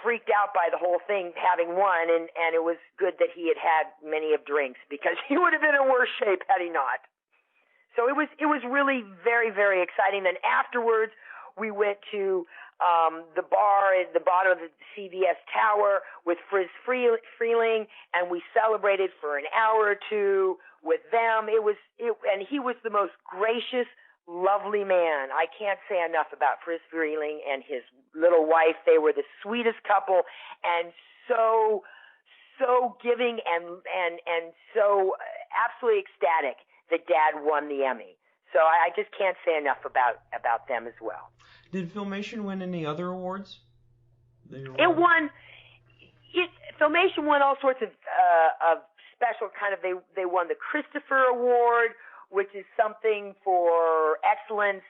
freaked out by the whole thing having won, and it was good that he had many of drinks, because he would have been in worse shape had he not. So it was really very, very exciting. Then afterwards, we went to the bar at the bottom of the CVS Tower with Friz Freling, and we celebrated for an hour or two with them. And he was the most gracious, lovely man. I can't say enough about Friz Freling and his little wife. They were the sweetest couple, and so giving and so absolutely ecstatic that Dad won the Emmy. So I just can't say enough about them as well. Did Filmation win any other awards? Filmation won all sorts of special kind of. They won the Christopher Award, which is something for excellence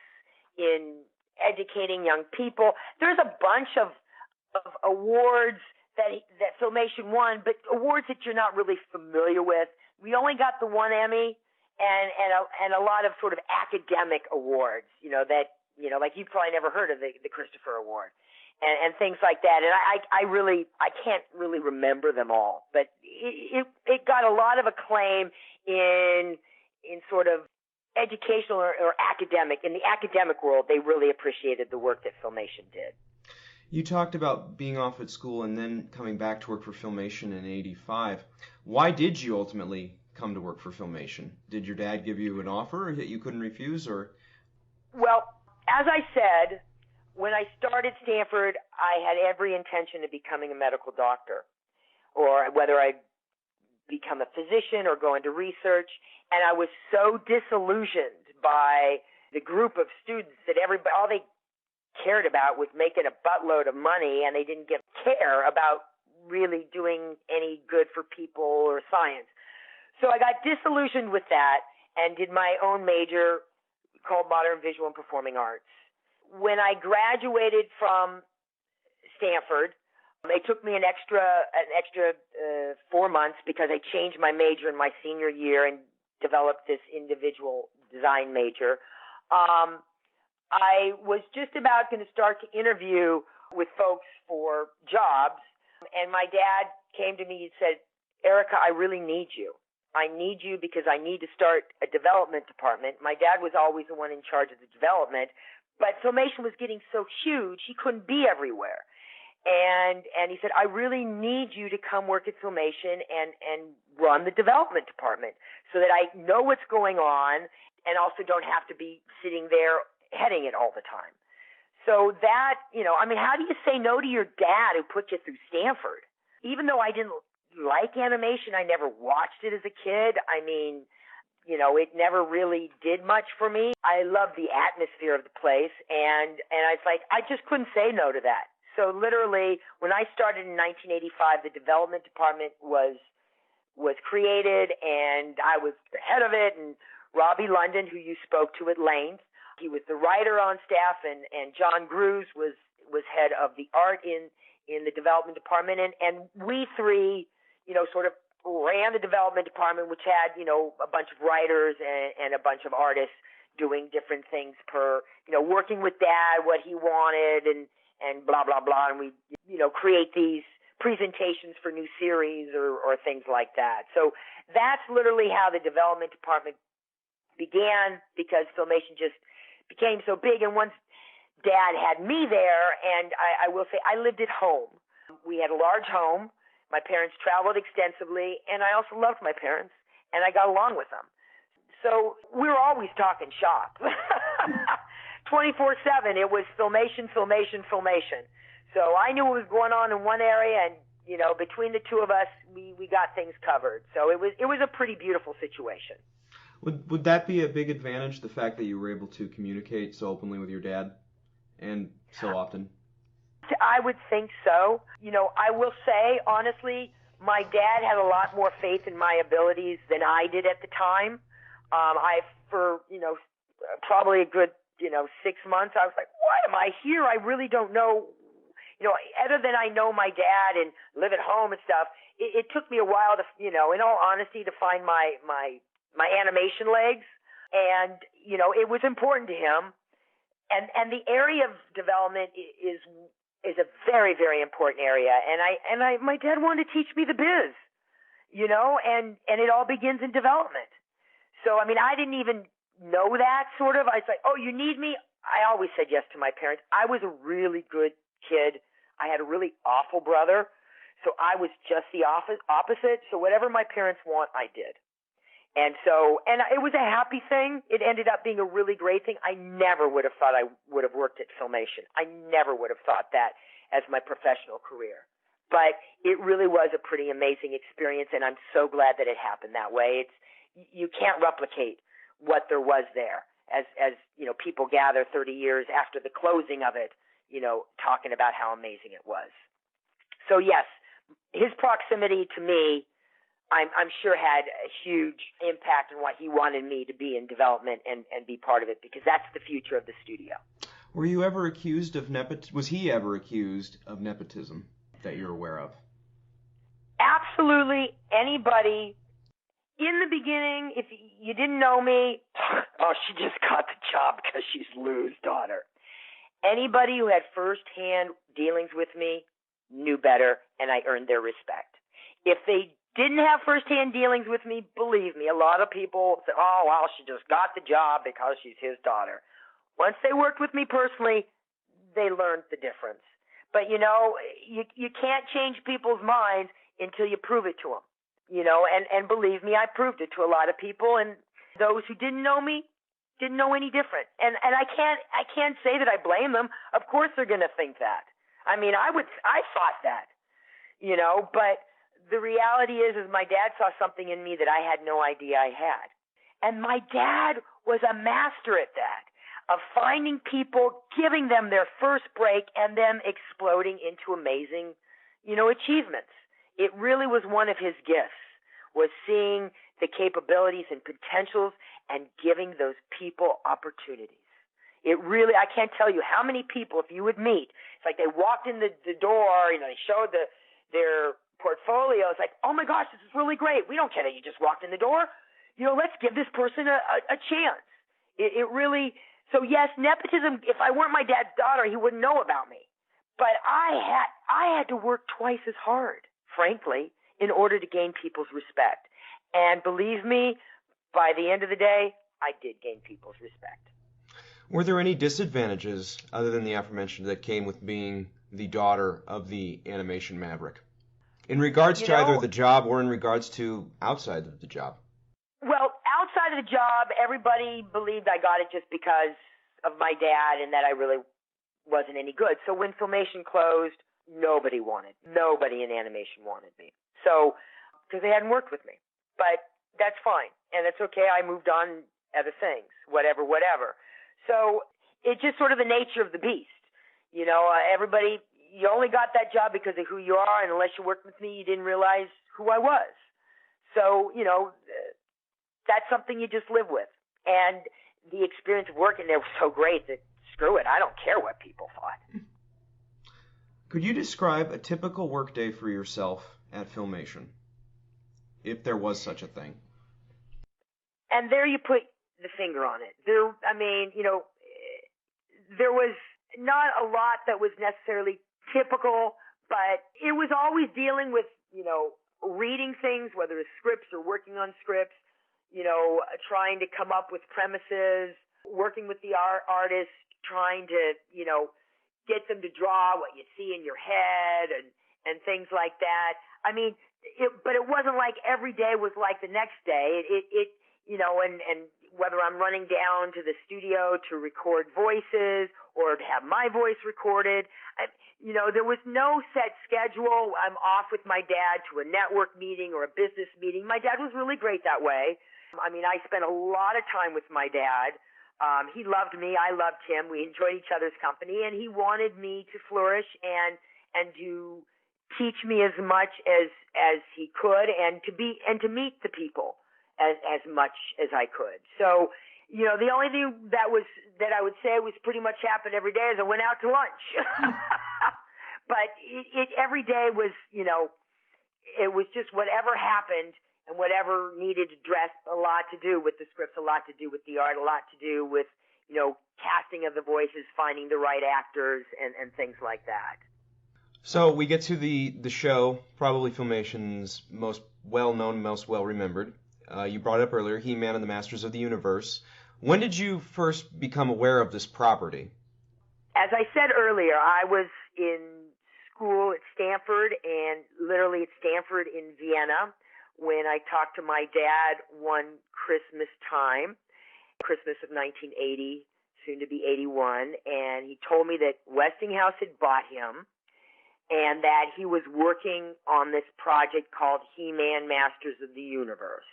in educating young people. There's a bunch of awards that Filmation won, but awards that you're not really familiar with. We only got the one Emmy and a lot of sort of academic awards, like you've probably never heard of the Christopher Award and things like that. And I can't really remember them all, but it got a lot of acclaim in sort of educational or academic. In the academic world, they really appreciated the work that Filmation did. You talked about being off at school and then coming back to work for Filmation in '85. Why did you ultimately come to work for Filmation? Did your dad give you an offer that you couldn't refuse, or? Well, as I said, when I started Stanford, I had every intention of becoming a medical doctor, or whether I'd become a physician or go into research. And I was so disillusioned by the group of students that all they cared about was making a buttload of money, and they didn't care about really doing any good for people or science. So I got disillusioned with that and did my own major called Modern Visual and Performing Arts. When I graduated from Stanford, it took me an extra 4 months because I changed my major in my senior year and developed this individual design major. I was just about going to start to interview with folks for jobs, and my dad came to me and said, "Erika, I really need you. I need you because I need to start a development department." My dad was always the one in charge of the development, but Filmation was getting so huge, he couldn't be everywhere. And he said, "I really need you to come work at Filmation and run the development department so that I know what's going on and also don't have to be sitting there heading it all the time." So that, how do you say no to your dad who put you through Stanford? Even though I didn't like animation, I never watched it as a kid. It never really did much for me. I loved the atmosphere of the place, and I was like, I just couldn't say no to that. So literally, when I started in 1985, the development department was created, and I was the head of it. And Robbie London, who you spoke to at length, he was the writer on staff, and John Grues was head of the art in the development department, and we three, sort of ran the development department, which had, a bunch of writers and a bunch of artists doing different things working with Dad, what he wanted, and blah, blah, blah. And we, create these presentations for new series or things like that. So that's literally how the development department began, because Filmation just became so big. And once Dad had me there, and I will say I lived at home. We had a large home. My parents traveled extensively, and I also loved my parents, and I got along with them. So we were always talking shop. 24/7, it was Filmation. So I knew what was going on in one area, and between the two of us, we got things covered. So it was a pretty beautiful situation. Would that be a big advantage, the fact that you were able to communicate so openly with your dad and so often? I would think so. I will say, honestly, my dad had a lot more faith in my abilities than I did at the time. For probably a good, 6 months, I was like, why am I here? I really don't know. Other than I know my dad and live at home and stuff, it took me a while to, in all honesty, to find my animation legs. And, it was important to him. And the area of development is a very, very important area. And my dad wanted to teach me the biz, and it all begins in development. So, I didn't even know that sort of. I was like, oh, you need me? I always said yes to my parents. I was a really good kid. I had a really awful brother. So I was just the opposite. So whatever my parents want, I did. And it was a happy thing. It ended up being a really great thing. I never would have thought I would have worked at Filmation. I never would have thought that as my professional career. But it really was a pretty amazing experience, and I'm so glad that it happened that way. You can't replicate what there was there as people gather 30 years after the closing of it, talking about how amazing it was. So yes, his proximity to me, I'm sure had a huge impact on why he wanted me to be in development and be part of it, because that's the future of the studio. Were you ever accused of nepotism? Was he ever accused of nepotism that you're aware of? Absolutely. Anybody. In the beginning, if you didn't know me, oh, she just got the job because she's Lou's daughter. Anybody who had firsthand dealings with me knew better, and I earned their respect. If they didn't have firsthand dealings with me, believe me, a lot of people said, oh, well, she just got the job because she's his daughter. Once they worked with me personally, they learned the difference. But, you can't change people's minds until you prove it to them. And believe me, I proved it to a lot of people, and those who didn't know me didn't know any different. And I can't say that I blame them. Of course they're going to think that. I thought that, but the reality is my dad saw something in me that I had no idea I had. And my dad was a master at that, of finding people, giving them their first break, and them exploding into amazing, achievements. It really was one of his gifts, was seeing the capabilities and potentials and giving those people opportunities. It really, I can't tell you how many people, if you would meet, it's like they walked in the door, they showed their portfolio. It's like, oh my gosh, this is really great. We don't care that you just walked in the door. Let's give this person a chance. It really, so yes, nepotism, if I weren't my dad's daughter, he wouldn't know about me. But I had to work twice as hard, frankly, in order to gain people's respect. And believe me, by the end of the day, I did gain people's respect. Were there any disadvantages, other than the aforementioned, that came with being the daughter of the animation maverick? In regards to either the job or in regards to outside of the job? Well, outside of the job, everybody believed I got it just because of my dad and that I really wasn't any good. So when Filmation closed, nobody in animation wanted me. So, because they hadn't worked with me. But that's fine. And it's okay. I moved on other things, whatever. So it's just sort of the nature of the beast. Everybody, you only got that job because of who you are, and unless you worked with me, you didn't realize who I was. So, that's something you just live with. And the experience of working there was so great that screw it, I don't care what people thought. Could you describe a typical workday for yourself at Filmation, if there was such a thing? And there you put the finger on it. There was not a lot that was necessarily typical, but it was always dealing with, reading things, whether it's scripts or working on scripts, trying to come up with premises, working with the artists, trying to, get them to draw what you see in your head and things like that. But it wasn't like every day was like the next day. And whether I'm running down to the studio to record voices or to have my voice recorded, there was no set schedule. I'm off with my dad to a network meeting or a business meeting. My dad was really great that way. I spent a lot of time with my dad. He loved me. I loved him. We enjoyed each other's company, and he wanted me to flourish and to teach me as much as he could, and to meet the people as much as I could. So, the only thing that I would say was pretty much happened every day is I went out to lunch. But it every day was, it was just whatever happened. And whatever needed to dress, a lot to do with the scripts, a lot to do with the art, a lot to do with, casting of the voices, finding the right actors, and things like that. So we get to the show, probably Filmation's most well-known, most well-remembered. You brought it up earlier, He-Man and the Masters of the Universe. When did you first become aware of this property? As I said earlier, I was in school at Stanford, and literally at Stanford in Vienna, when I talked to my dad one Christmas time, Christmas of 1980, soon to be 81, and he told me that Westinghouse had bought him and that he was working on this project called He-Man Masters of the Universe,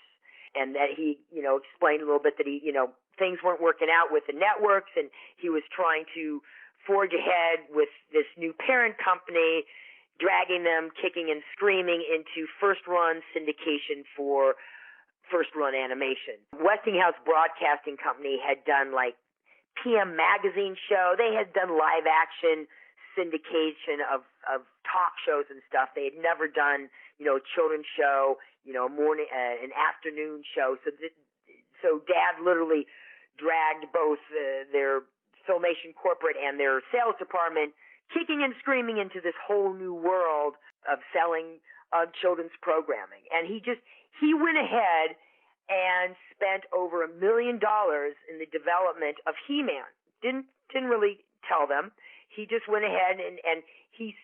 and that he, explained a little bit that he, things weren't working out with the networks, and he was trying to forge ahead with this new parent company, dragging them kicking and screaming into first-run syndication for first-run animation. Westinghouse Broadcasting Company had done like PM Magazine show. They had done live-action syndication of talk shows and stuff. They had never done, a children's show, morning, an afternoon show. So Dad literally dragged both their Filmation corporate and their sales department kicking and screaming into this whole new world of selling children's programming. And he went ahead and spent over $1 million in the development of He-Man. Didn't really tell them. He just went ahead and he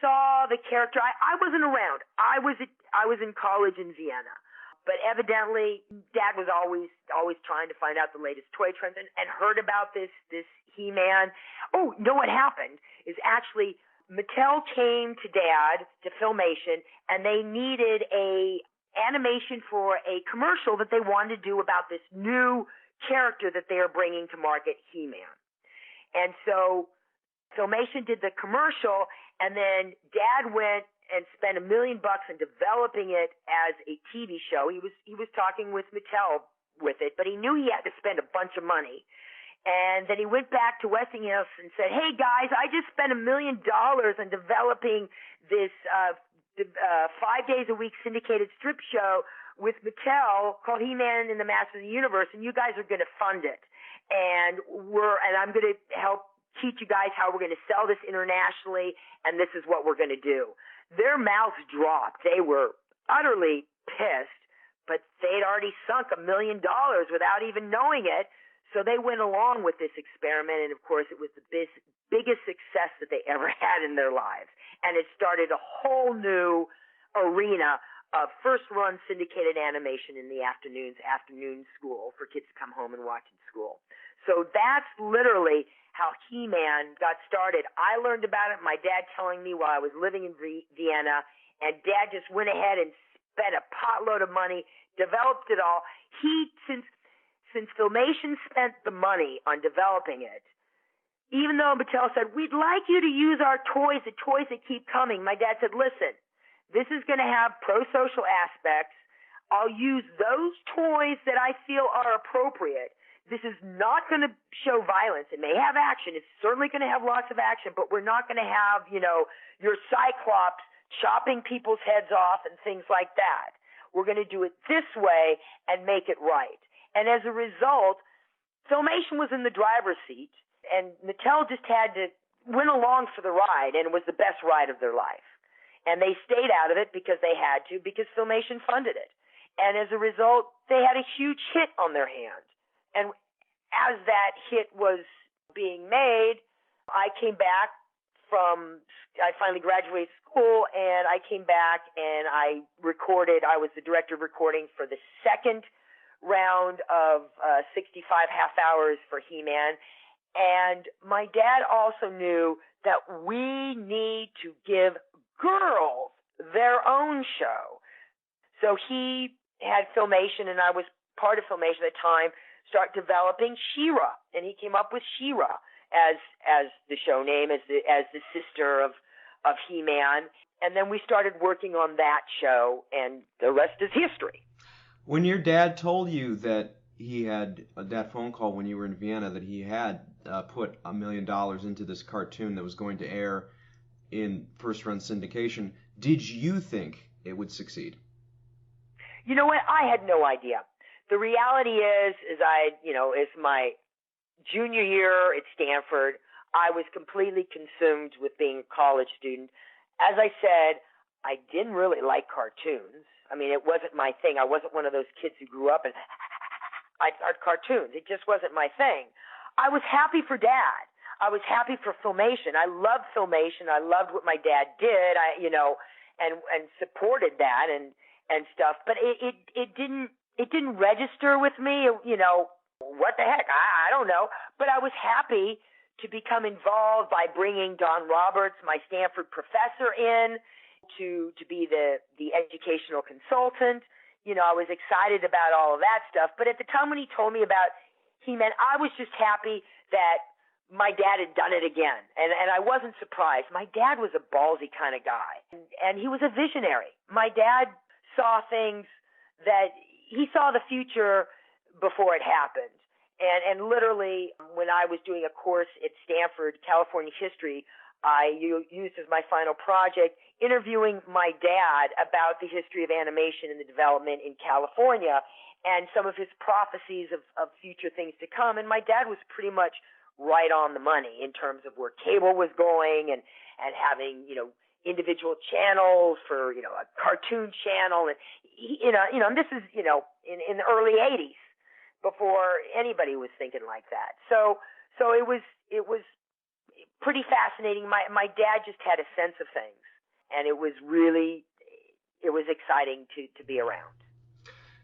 saw the character. I wasn't around. I was in college in Vienna. But evidently, Dad was always trying to find out the latest toy trends and heard about this He-Man. Oh, what happened is actually Mattel came to Dad, to Filmation, and they needed a animation for a commercial that they wanted to do about this new character that they are bringing to market, He-Man. And so Filmation did the commercial, and then Dad went and spent $1 million in developing it as a TV show. He was talking with Mattel with it, but he knew he had to spend a bunch of money. And then he went back to Westinghouse and said, "Hey guys, I just spent $1 million on developing this 5 days a week syndicated strip show with Mattel called He-Man and the Masters of the Universe, and you guys are going to fund it. And I'm going to help teach you guys how we're going to sell this internationally, and this is what we're going to do." Their mouths dropped. They were utterly pissed, but they'd already sunk $1 million without even knowing it. So they went along with this experiment, and of course it was the biggest success that they ever had in their lives. And it started a whole new arena of first-run syndicated animation in the afternoon school for kids to come home and watch in school. So that's literally how He-Man got started. I learned about it, my dad telling me while I was living in Vienna, and Dad just went ahead and spent a potload of money, developed it all. Since Filmation spent the money on developing it, even though Mattel said, "We'd like you to use our toys, the toys that keep coming," my dad said, "Listen, this is going to have pro-social aspects. I'll use those toys that I feel are appropriate. This is not going to show violence. It may have action. It's certainly going to have lots of action, but we're not going to have, your Cyclops chopping people's heads off and things like that. We're going to do it this way and make it right." And as a result, Filmation was in the driver's seat, and Mattel just went along for the ride, and it was the best ride of their life. And they stayed out of it because they had to, because Filmation funded it. And as a result, they had a huge hit on their hands. And as that hit was being made, I finally graduated school, and I came back and I recorded. I was the director of recording for the second round of 65 half hours for He-Man. And my dad also knew that we need to give girls their own show. So he had Filmation, and I was part of Filmation at the time. start developing She-Ra, and he came up with She-Ra as the show name, as the sister of He-Man. And then we started working on that show, and the rest is history. When your dad told you that he had that phone call when you were in Vienna, that he had put $1 million into this cartoon that was going to air in first-run syndication, did you think it would succeed? You know what? I had no idea. The reality is my junior year at Stanford, I was completely consumed with being a college student. As I said, I didn't really like cartoons. I mean, it wasn't my thing. I wasn't one of those kids who grew up and I'd start cartoons. It just wasn't my thing. I was happy for Dad. I was happy for Filmation. I loved Filmation. I loved what my dad did. And supported that and stuff. But it didn't register with me. What the heck? I don't know. But I was happy to become involved by bringing Don Roberts, my Stanford professor, in to be the educational consultant. I was excited about all of that stuff. But at the time when he told me about He-Man, I was just happy that my dad had done it again. And I wasn't surprised. My dad was a ballsy kind of guy. And he was a visionary. My dad saw things that he saw the future before it happened. And literally, when I was doing a course at Stanford, California history, I used as my final project interviewing my dad about the history of animation and the development in California and some of his prophecies of future things to come. And my dad was pretty much right on the money in terms of where cable was going and having, individual channels for, a cartoon channel. And, and this is, in the early 80s. Before anybody was thinking like that. So it was pretty fascinating. My dad just had a sense of things, and it was exciting to be around.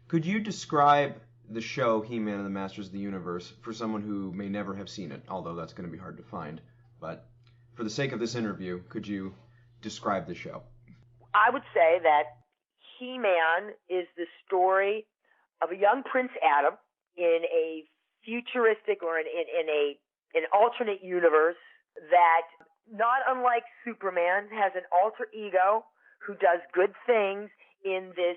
Could you describe the show He-Man and the Masters of the Universe for someone who may never have seen it, although that's going to be hard to find? But for the sake of this interview, could you describe the show? I would say that He-Man is the story of a young Prince Adam in a futuristic or in an alternate universe that, not unlike Superman, has an alter ego who does good things in this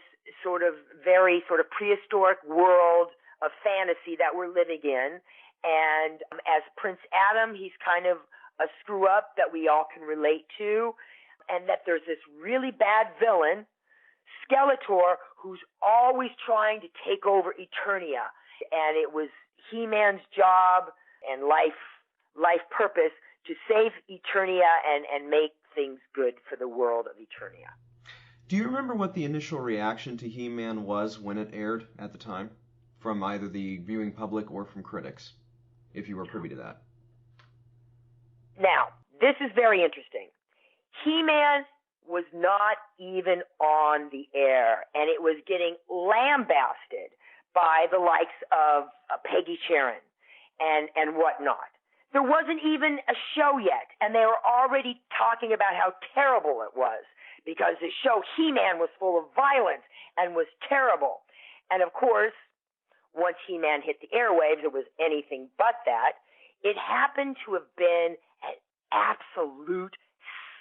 very prehistoric world of fantasy that we're living in. And as Prince Adam, he's kind of a screw up that we all can relate to, and that there's this really bad villain, Skeletor, who's always trying to take over Eternia. And it was He-Man's job and life purpose to save Eternia and make things good for the world of Eternia. Do you remember what the initial reaction to He-Man was when it aired at the time, from either the viewing public or from critics, if you were privy to that? Now, this is very interesting. He-Man was not even on the air, and it was getting lambasted by the likes of Peggy Sharon and whatnot. There wasn't even a show yet, and they were already talking about how terrible it was because the show He-Man was full of violence and was terrible. And of course, once He-Man hit the airwaves, it was anything but that. It happened to have been an absolute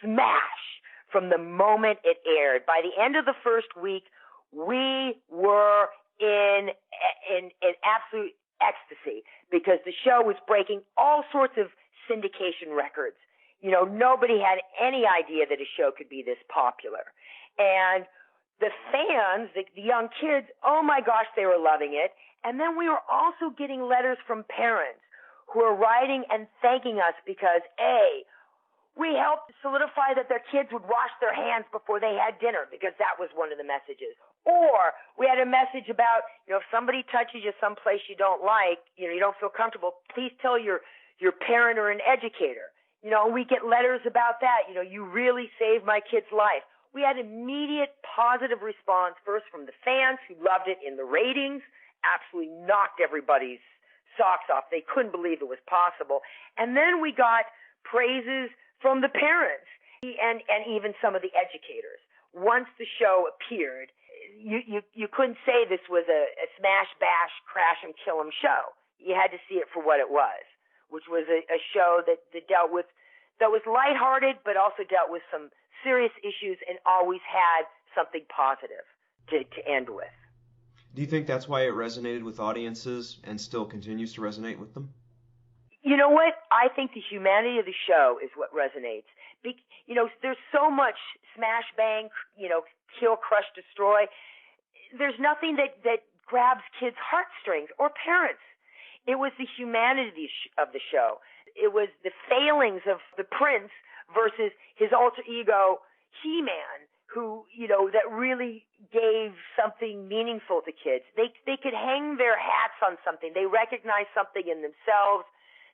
smash from the moment it aired. By the end of the first week, we were in absolute ecstasy because the show was breaking all sorts of syndication records. Nobody had any idea that a show could be this popular. And the fans, the young kids, oh my gosh, they were loving it. And then we were also getting letters from parents who were writing and thanking us because, A, we helped solidify that their kids would wash their hands before they had dinner because that was one of the messages. Or we had a message about, if somebody touches you someplace you don't like, you don't feel comfortable, please tell your parent or an educator. We get letters about that. You really saved my kid's life. We had immediate positive response, first from the fans who loved it in the ratings, absolutely knocked everybody's socks off. They couldn't believe it was possible. And then we got praises from the parents and even some of the educators. Once the show appeared, you couldn't say this was a smash, bash, crash, and kill 'em show. You had to see it for what it was, which was a show that dealt with, that was lighthearted, but also dealt with some serious issues and always had something positive to end with. Do you think that's why it resonated with audiences and still continues to resonate with them? You know what? I think the humanity of the show is what resonates. There's so much smash, bang, kill, crush, destroy. There's nothing that grabs kids' heartstrings or parents. It was the humanity of the show. It was the failings of the prince versus his alter ego, He-Man, who, that really gave something meaningful to kids. They could hang their hats on something. They recognized something in themselves.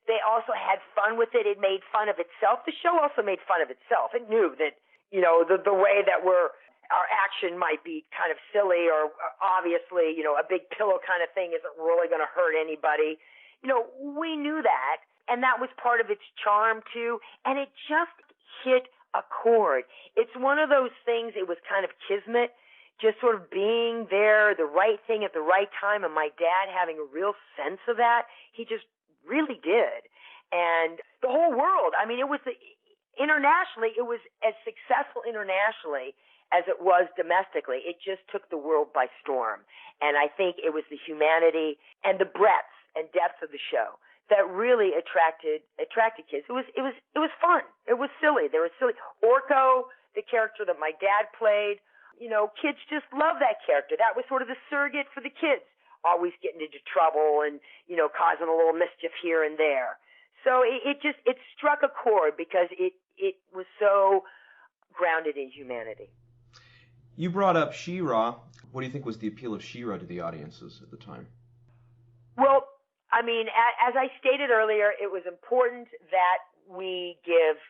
They also had fun with it. It made fun of itself. The show also made fun of itself. It knew that, the way that our action might be kind of silly or obviously, a big pillow kind of thing isn't really going to hurt anybody. We knew that, and that was part of its charm too, and it just hit a chord. It's one of those things, it was kind of kismet, just sort of being there, the right thing at the right time, and my dad having a real sense of that. He just really did. And the whole world, internationally, it was as successful internationally as it was domestically. It just took the world by storm. And I think it was the humanity and the breadth and depth of the show that really attracted kids. It was fun. It was silly. They were silly. Orko, the character that my dad played, kids just love that character. That was sort of the surrogate for the kids, always getting into trouble and, causing a little mischief here and there. So it struck a chord because it was so grounded in humanity. You brought up She-Ra. What do you think was the appeal of She-Ra to the audiences at the time? Well, as I stated earlier, it was important that we give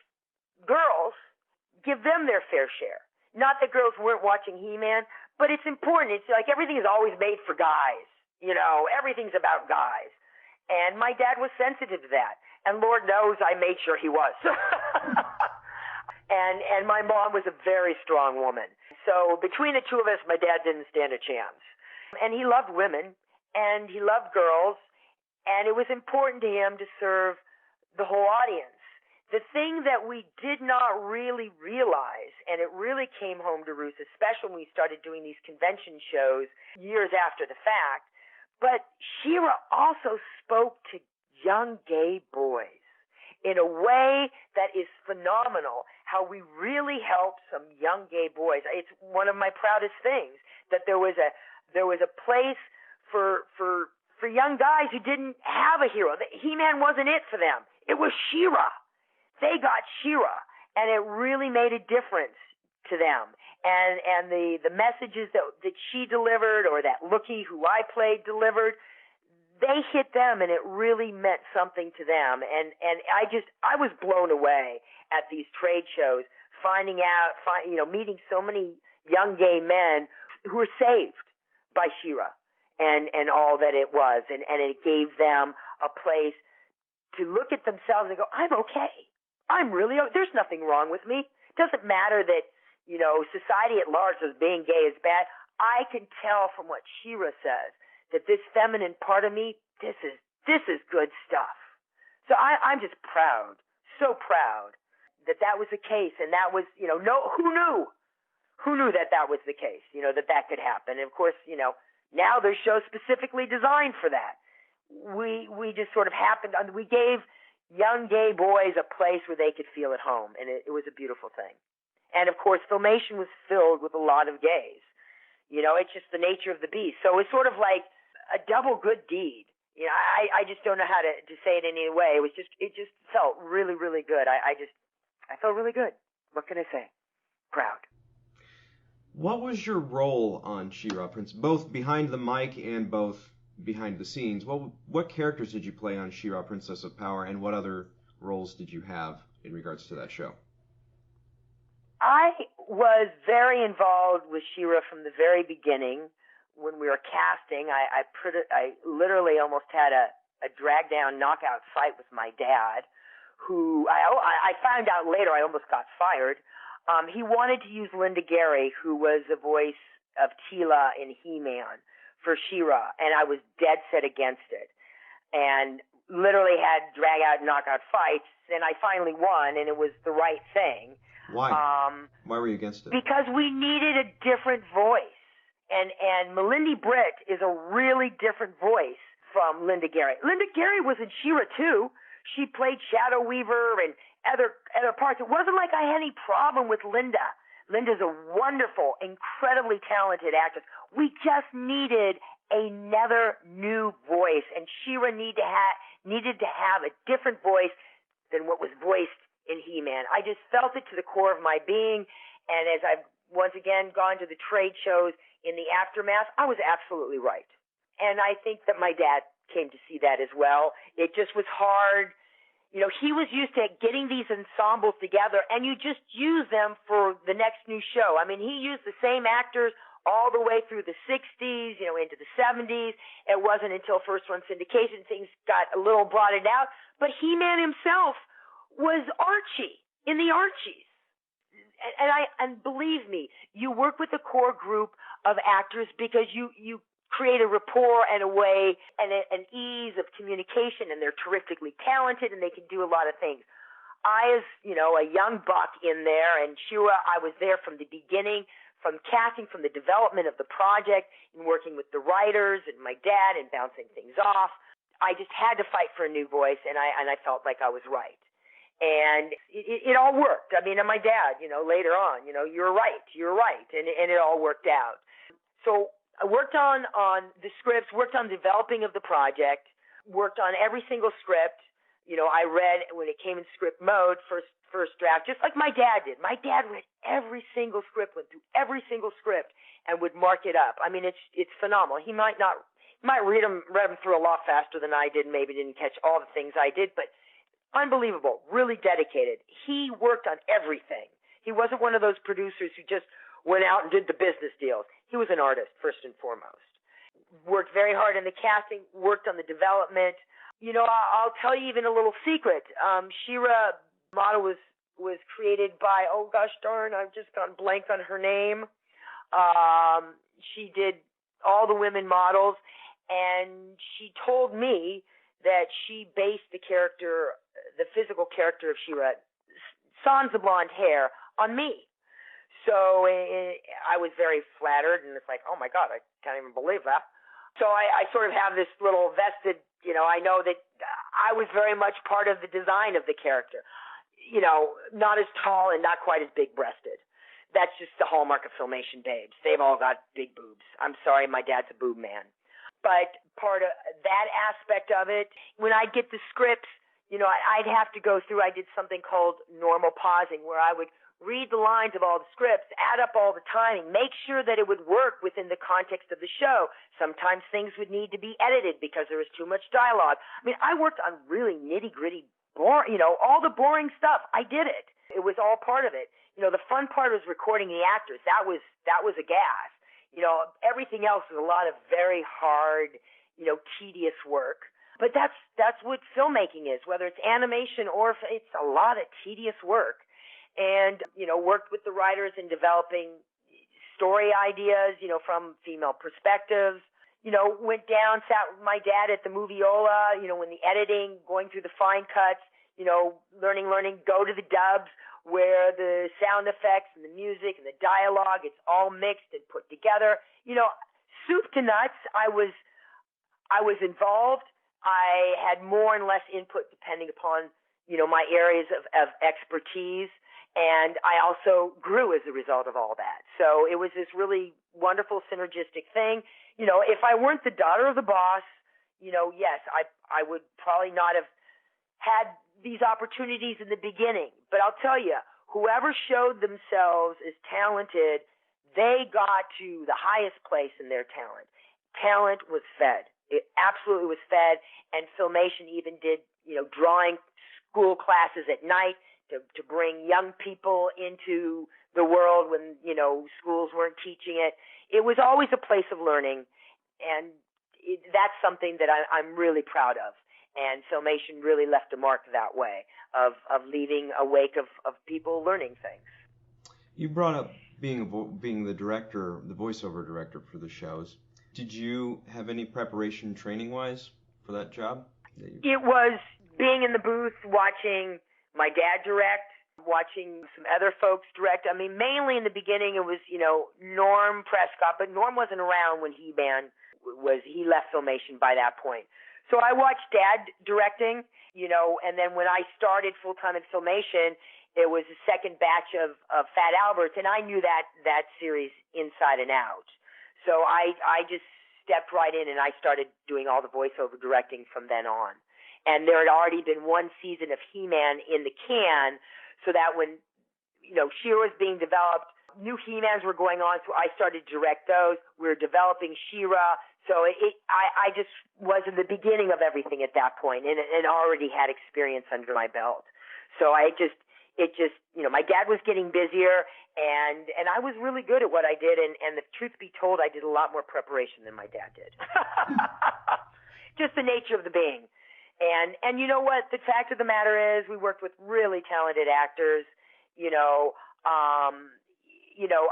them their fair share. Not that girls weren't watching He-Man, but it's important. It's like everything is always made for guys. Everything's about guys. And my dad was sensitive to that. And Lord knows I made sure he was. And my mom was a very strong woman. So between the two of us, my dad didn't stand a chance. And he loved women, and he loved girls, and it was important to him to serve the whole audience. The thing that we did not really realize, and it really came home to roost, especially when we started doing these convention shows years after the fact, but She-Ra also spoke to young gay boys in a way that is phenomenal, how we really helped some young gay boys. It's one of my proudest things that there was a place for young guys who didn't have a hero. He-Man wasn't it for them. It was She-Ra. They got She-Ra, and it really made a difference to them. And the messages that she delivered, or that Lookie, who I played, delivered, they hit them, and it really meant something to them. And I was blown away at these trade shows, meeting so many young gay men who were saved by She-Ra and all that it was. And it gave them a place to look at themselves and go, I'm okay. There's nothing wrong with me. It doesn't matter that, society at large says being gay is bad. I can tell from what She-Ra says that this feminine part of me, this is good stuff. So I'm just proud, so proud that was the case. And that was, who knew? Who knew that was the case, that could happen? And of course, now there's shows specifically designed for that. We just sort of happened, we gave young gay boys a place where they could feel at home, and it was a beautiful thing. And of course, Filmation was filled with a lot of gays. It's just the nature of the beast. So it's sort of like a double good deed. I just don't know how to say it in any way. It just felt really, really good. I felt really good. What can I say? Proud. What was your role on She-Ra, Prince, both behind the mic and both behind the scenes? What characters did you play on She-Ra, Princess of Power, and what other roles did you have in regards to that show? I was very involved with She-Ra from the very beginning. When we were casting, I literally almost had a drag down knockout fight with my dad, who I found out later I almost got fired. He wanted to use Linda Gary, who was the voice of Teela in He-Man for She-Ra, and I was dead set against it. And literally had drag-out, knockout fights, and I finally won, and it was the right thing. Why? Why were you against it? Because we needed a different voice. And Melindy Britt is a really different voice from Linda Gary. Linda Gary was in She-Ra too. She played Shadow Weaver and other parts. It wasn't like I had any problem with Linda. Linda's a wonderful, incredibly talented actress. We just needed another new voice, and She-Ra needed to have a different voice than what was voiced in He-Man. I just felt it to the core of my being, and as I've once again gone to the trade shows in the aftermath, I was absolutely right. And I think that my dad came to see that as well. It just was hard. You know, he was used to getting these ensembles together, and you just use them for the next new show. I mean, he used the same actors all the way through the 60s, you know, into the 70s. It wasn't until first run syndication things got a little broadened out. But He-Man himself was Archie in the Archies. And believe me, you work with a core group of actors because you create a rapport and a way and an ease of communication, and they're terrifically talented and they can do a lot of things. I, as you know, a young buck in there, and She-Ra, I was there from the beginning, from casting, from the development of the project, and working with the writers and my dad and bouncing things off. I just had to fight for a new voice, and I felt like I was right. And it all worked. I mean, and my dad, you know, later on, you know, you're right, and it all worked out. So I worked on the scripts, worked on developing of the project, worked on every single script. You know, I read when it came in script mode, first draft, just like my dad did. My dad read every single script, went through every single script, and would mark it up. I mean, it's phenomenal. He might read them through a lot faster than I did, maybe didn't catch all the things I did, but unbelievable, really dedicated. He worked on everything. He wasn't one of those producers who just went out and did the business deals. He was an artist, first and foremost. Worked very hard in the casting, worked on the development. You know, I'll tell you even a little secret. She-Ra model was created by, oh gosh darn, I've just gone blank on her name. She did all the women models, and she told me that she based the character, the physical character of She-Ra, sans the blonde hair, on me. So I was very flattered, and it's like, oh my God, I can't even believe that. So I sort of have this little vested, you know, I know that I was very much part of the design of the character. You know, not as tall and not quite as big-breasted. That's just the hallmark of Filmation babes. They've all got big boobs. I'm sorry, my dad's a boob man. But part of that aspect of it, when I'd get the scripts, you know, I'd have to go through, I did something called normal pausing, where I would read the lines of all the scripts, add up all the timing, make sure that it would work within the context of the show. Sometimes things would need to be edited because there was too much dialogue. I mean, I worked on really nitty-gritty, you know, all the boring stuff. I did it. It was all part of it. You know, the fun part was recording the actors. That was a gas. You know, everything else is a lot of very hard, you know, tedious work. But that's what filmmaking is, whether it's animation or it's a lot of tedious work. And, you know, worked with the writers in developing story ideas, you know, from female perspectives. You know, went down, sat with my dad at the Moviola, you know, when the editing, going through the fine cuts, you know, learning, go to the dubs, where the sound effects and the music and the dialogue, it's all mixed and put together. You know, soup to nuts, I was involved. I had more and less input depending upon, you know, my areas of expertise. And I also grew as a result of all that. So it was this really wonderful synergistic thing. You know, if I weren't the daughter of the boss, you know, yes, I would probably not have had these opportunities in the beginning. But I'll tell you, whoever showed themselves as talented, they got to the highest place in their talent. Talent was fed. It absolutely was fed. And Filmation even did, you know, drawing school classes at night to bring young people into the world when, you know, schools weren't teaching it. It was always a place of learning. And that's something that I'm really proud of. And Filmation really left a mark that way of leaving a wake of people learning things. You brought up Being the director, the voiceover director for the shows, did you have any preparation training-wise for that job? It was being in the booth, watching my dad direct, watching some other folks direct. I mean, mainly in the beginning it was, Norm Prescott, but Norm wasn't around when he left Filmation by that point. So I watched Dad directing, and then when I started full-time at Filmation, it was the second batch of Fat Alberts, and I knew that series inside and out. So I just stepped right in, and I started doing all the voiceover directing from then on. And there had already been one season of He-Man in the can, so that when, She-Ra was being developed, new He-Mans were going on, so I started to direct those. We were developing She-Ra, so I just was in the beginning of everything at that point, and already had experience under my belt. So it just, my dad was getting busier, and I was really good at what I did, and the truth be told, I did a lot more preparation than my dad did. Just the nature of the being. And you know what? The fact of the matter is, we worked with really talented actors.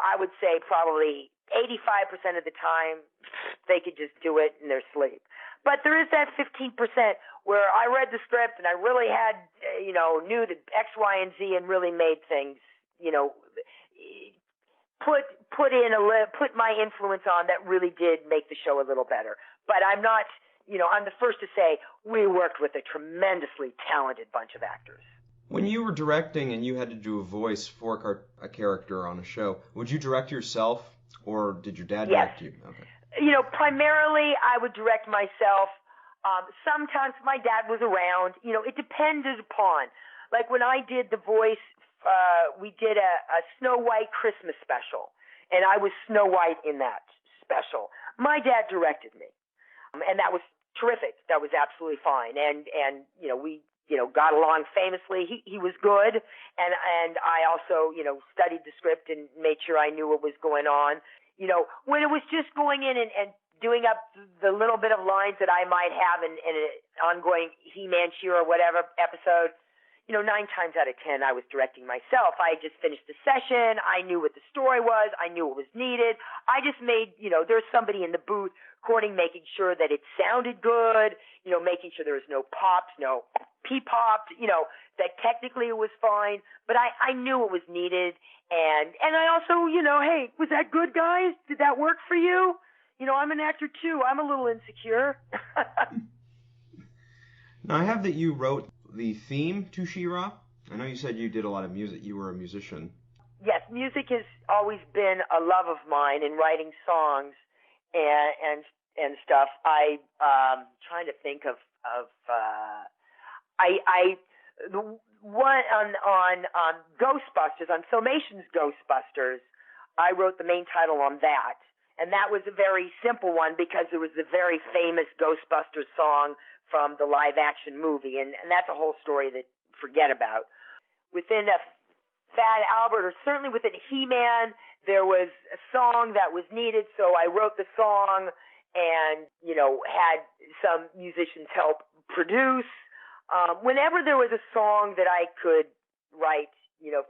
I would say probably 85% of the time, they could just do it in their sleep. But there is that 15% where I read the script and I really had, knew the X, Y, and Z and really made things, put my influence on that really did make the show a little better. But I'm not, I'm the first to say we worked with a tremendously talented bunch of actors. When you were directing and you had to do a voice for a character on a show, would you direct yourself or did your dad direct you? Okay. Primarily I would direct myself. Sometimes my dad was around. It depended upon. Like when I did the voice, we did a Snow White Christmas special, and I was Snow White in that special. My dad directed me, and that was terrific. That was absolutely fine. And we got along famously. He was good, and I also studied the script and made sure I knew what was going on. When it was just going in and doing up the little bit of lines that I might have in an ongoing He-Man, She-Ra, or whatever episode, 9 times out of 10 I was directing myself. I just finished the session. I knew what the story was. I knew what was needed. I just made, there's somebody in the booth making sure that it sounded good, making sure there was no pops, no pee-pops, that technically it was fine, but I knew it was needed. And I also, hey, was that good, guys? Did that work for you? I'm an actor too. I'm a little insecure. Now, I have that you wrote the theme to She-Ra. I know you said you did a lot of music. You were a musician. Yes, music has always been a love of mine in writing songs and stuff. I'm trying to think of the one on Ghostbusters, on Filmation's Ghostbusters. I wrote the main title on that. And that was a very simple one because it was the very famous Ghostbusters song from the live-action movie. And that's a whole story that forget about. Within a Fat Albert, or certainly within He-Man, there was a song that was needed, so I wrote the song and, had some musicians help produce. Whenever there was a song that I could write,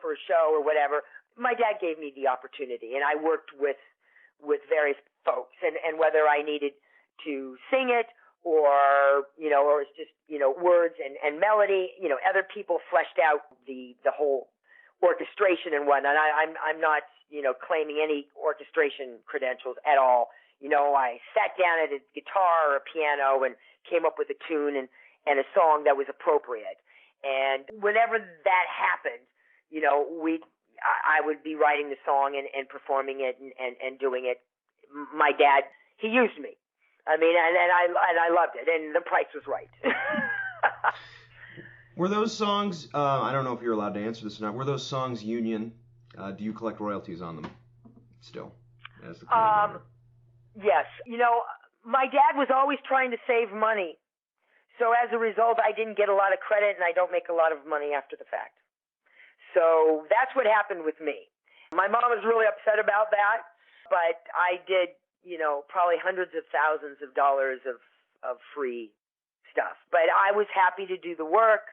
for a show or whatever, my dad gave me the opportunity, and I worked with various folks, and whether I needed to sing it or it's just, words and melody, other people fleshed out the whole orchestration and whatnot. I'm not, claiming any orchestration credentials at all. I sat down at a guitar or a piano and came up with a tune and a song that was appropriate. And whenever that happened, I would be writing the song and performing it and doing it. My dad, he used me. I mean, and I loved it, and the price was right. Were those songs, I don't know if you're allowed to answer this or not, were those songs union? Do you collect royalties on them still? As the yes. My dad was always trying to save money. So as a result, I didn't get a lot of credit, and I don't make a lot of money after the fact. So that's what happened with me. My mom was really upset about that, but I did, probably hundreds of thousands of dollars of free stuff. But I was happy to do the work.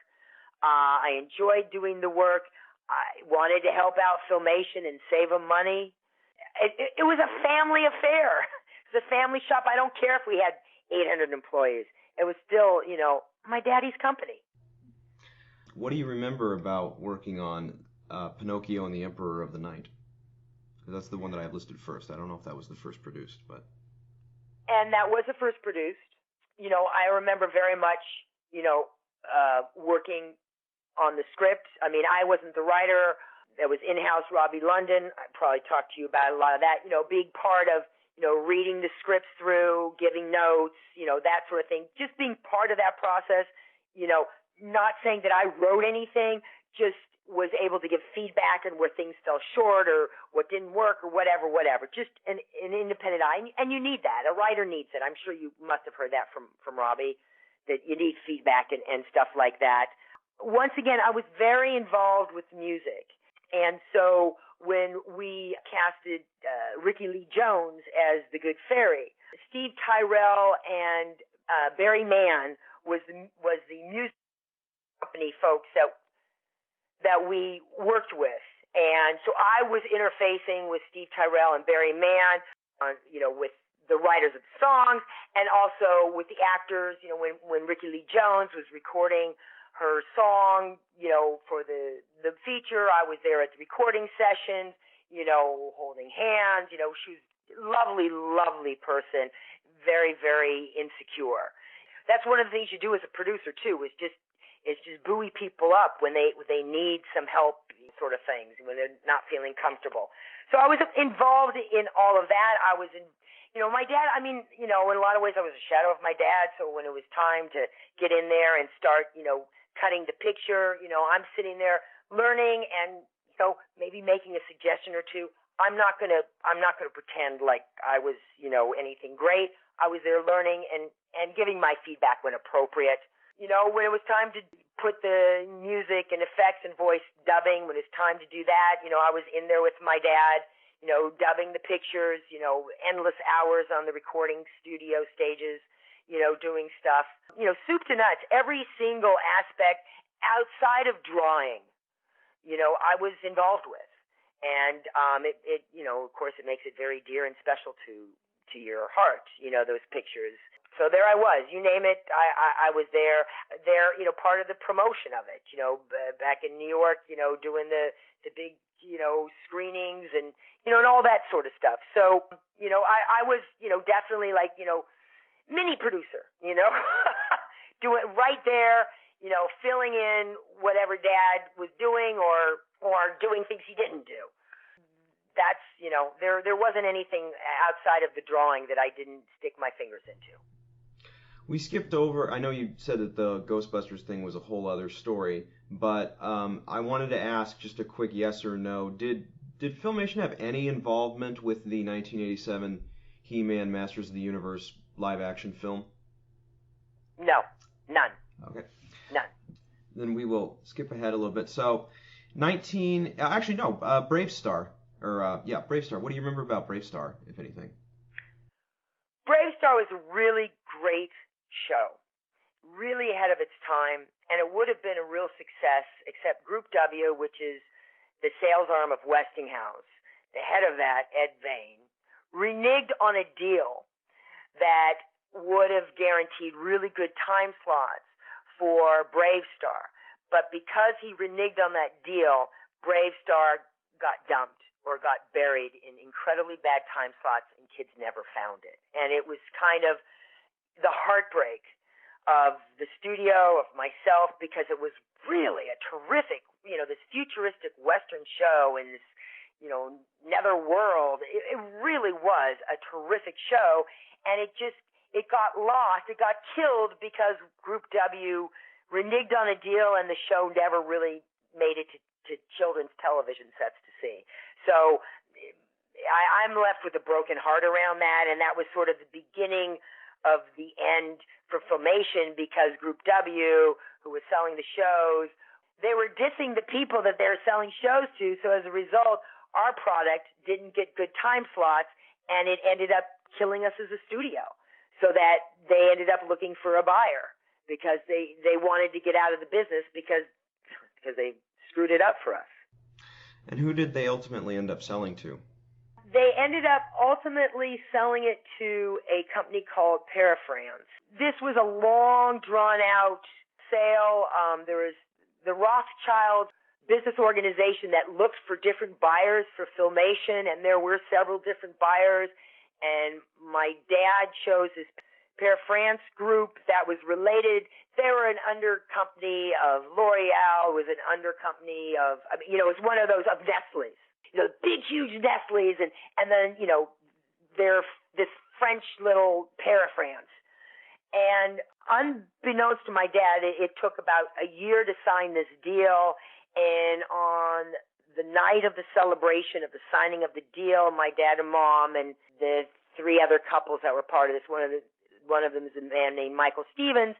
I enjoyed doing the work. I wanted to help out Filmation and save them money. It was a family affair. It was a family shop. I don't care if we had 800 employees. It was still, my daddy's company. What do you remember about working on Pinocchio and the Emperor of the Night? That's the one that I have listed first. I don't know if that was the first produced, but. And that was the first produced. I remember very much, working on the script. I mean, I wasn't the writer. There was in-house Robbie London. I probably talked to you about a lot of that. Big part of, reading the scripts through, giving notes, that sort of thing. Just being part of that process, not saying that I wrote anything, just was able to give feedback and where things fell short or what didn't work or whatever. Just an independent eye. And you need that. A writer needs it. I'm sure you must have heard that from Robbie, that you need feedback and stuff like that. Once again, I was very involved with music. And so when we casted Ricky Lee Jones as the Good Fairy, Steve Tyrell and Barry Mann was the music company folks that we worked with. And so I was interfacing with Steve Tyrell and Barry Mann, with the writers of the songs and also with the actors. When Ricky Lee Jones was recording her song, for the feature, I was there at the recording sessions, holding hands. She was a lovely, lovely person, very, very insecure. That's one of the things you do as a producer too, is just buoy people up when they need some help, sort of things, when they're not feeling comfortable. So I was involved in all of that. I was in, my dad, in a lot of ways I was a shadow of my dad. So when it was time to get in there and start, cutting the picture, I'm sitting there learning and, maybe making a suggestion or two. I'm not gonna pretend like I was, anything great. I was there learning and giving my feedback when appropriate. When it was time to put the music and effects and voice dubbing, when it's time to do that, I was in there with my dad, dubbing the pictures, endless hours on the recording studio stages, doing stuff, soup to nuts, every single aspect outside of drawing, I was involved with. And it of course, it makes it very dear and special to your heart, those pictures. So there I was, you name it, I was there, part of the promotion of it, back in New York, doing the big, screenings and, and all that sort of stuff. So, I was, definitely like, mini producer, doing right there, filling in whatever Dad was doing or doing things he didn't do. That's, there wasn't anything outside of the drawing that I didn't stick my fingers into. We skipped over, I know you said that the Ghostbusters thing was a whole other story, but I wanted to ask just a quick yes or no. Did Filmation have any involvement with the 1987 He-Man Masters of the Universe live-action film? No, none. Okay. None. Then we will skip ahead a little bit. So, Bravestarr. Bravestarr. What do you remember about Bravestarr, if anything? Bravestarr was a really great show, really ahead of its time, and it would have been a real success, except Group W, which is the sales arm of Westinghouse, the head of that, Ed Vane, reneged on a deal that would have guaranteed really good time slots for Bravestarr. But because he reneged on that deal, Bravestarr got dumped or got buried in incredibly bad time slots, and kids never found it. And it was kind of the heartbreak of the studio, of myself, because it was really a terrific, this futuristic Western show in this, nether world. It really was a terrific show, and it got lost. It got killed because Group W reneged on a deal, and the show never really made it to children's television sets to see. So I'm left with a broken heart around that, and that was sort of the beginning of the end for Filmation, because Group W, who was selling the shows, they were dissing the people that they were selling shows to. So as a result, our product didn't get good time slots, and it ended up killing us as a studio. So that they ended up looking for a buyer because they wanted to get out of the business because they screwed it up for us. And who did they ultimately end up selling to? They ended up ultimately selling it to a company called Parafrance. This was a long, drawn-out sale. There was the Rothschild business organization that looked for different buyers for Filmation, and there were several different buyers. And my dad chose this Parafrance group that was related. They were an under company of L'Oreal, was an under company of, it was one of those of Nestle's. Big, huge Nestle's, and then, they're this French little Parafrance. And unbeknownst to my dad, it took about a year to sign this deal. And on the night of the celebration of the signing of the deal, my dad and mom and the three other couples that were part of this, one of them is a man named Michael Stevens,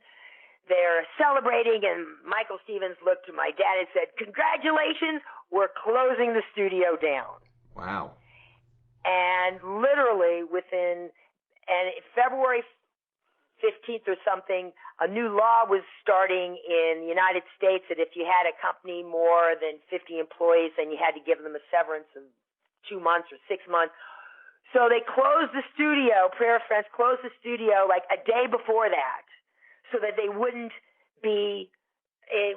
they're celebrating, and Michael Stevens looked to my dad and said, "Congratulations, we're closing the studio down." Wow. And literally February 15th or something, a new law was starting in the United States that if you had a company more than 50 employees, then you had to give them a severance of 2 months or 6 months. So they closed the studio, Parafrance closed the studio like a day before that so that they wouldn't be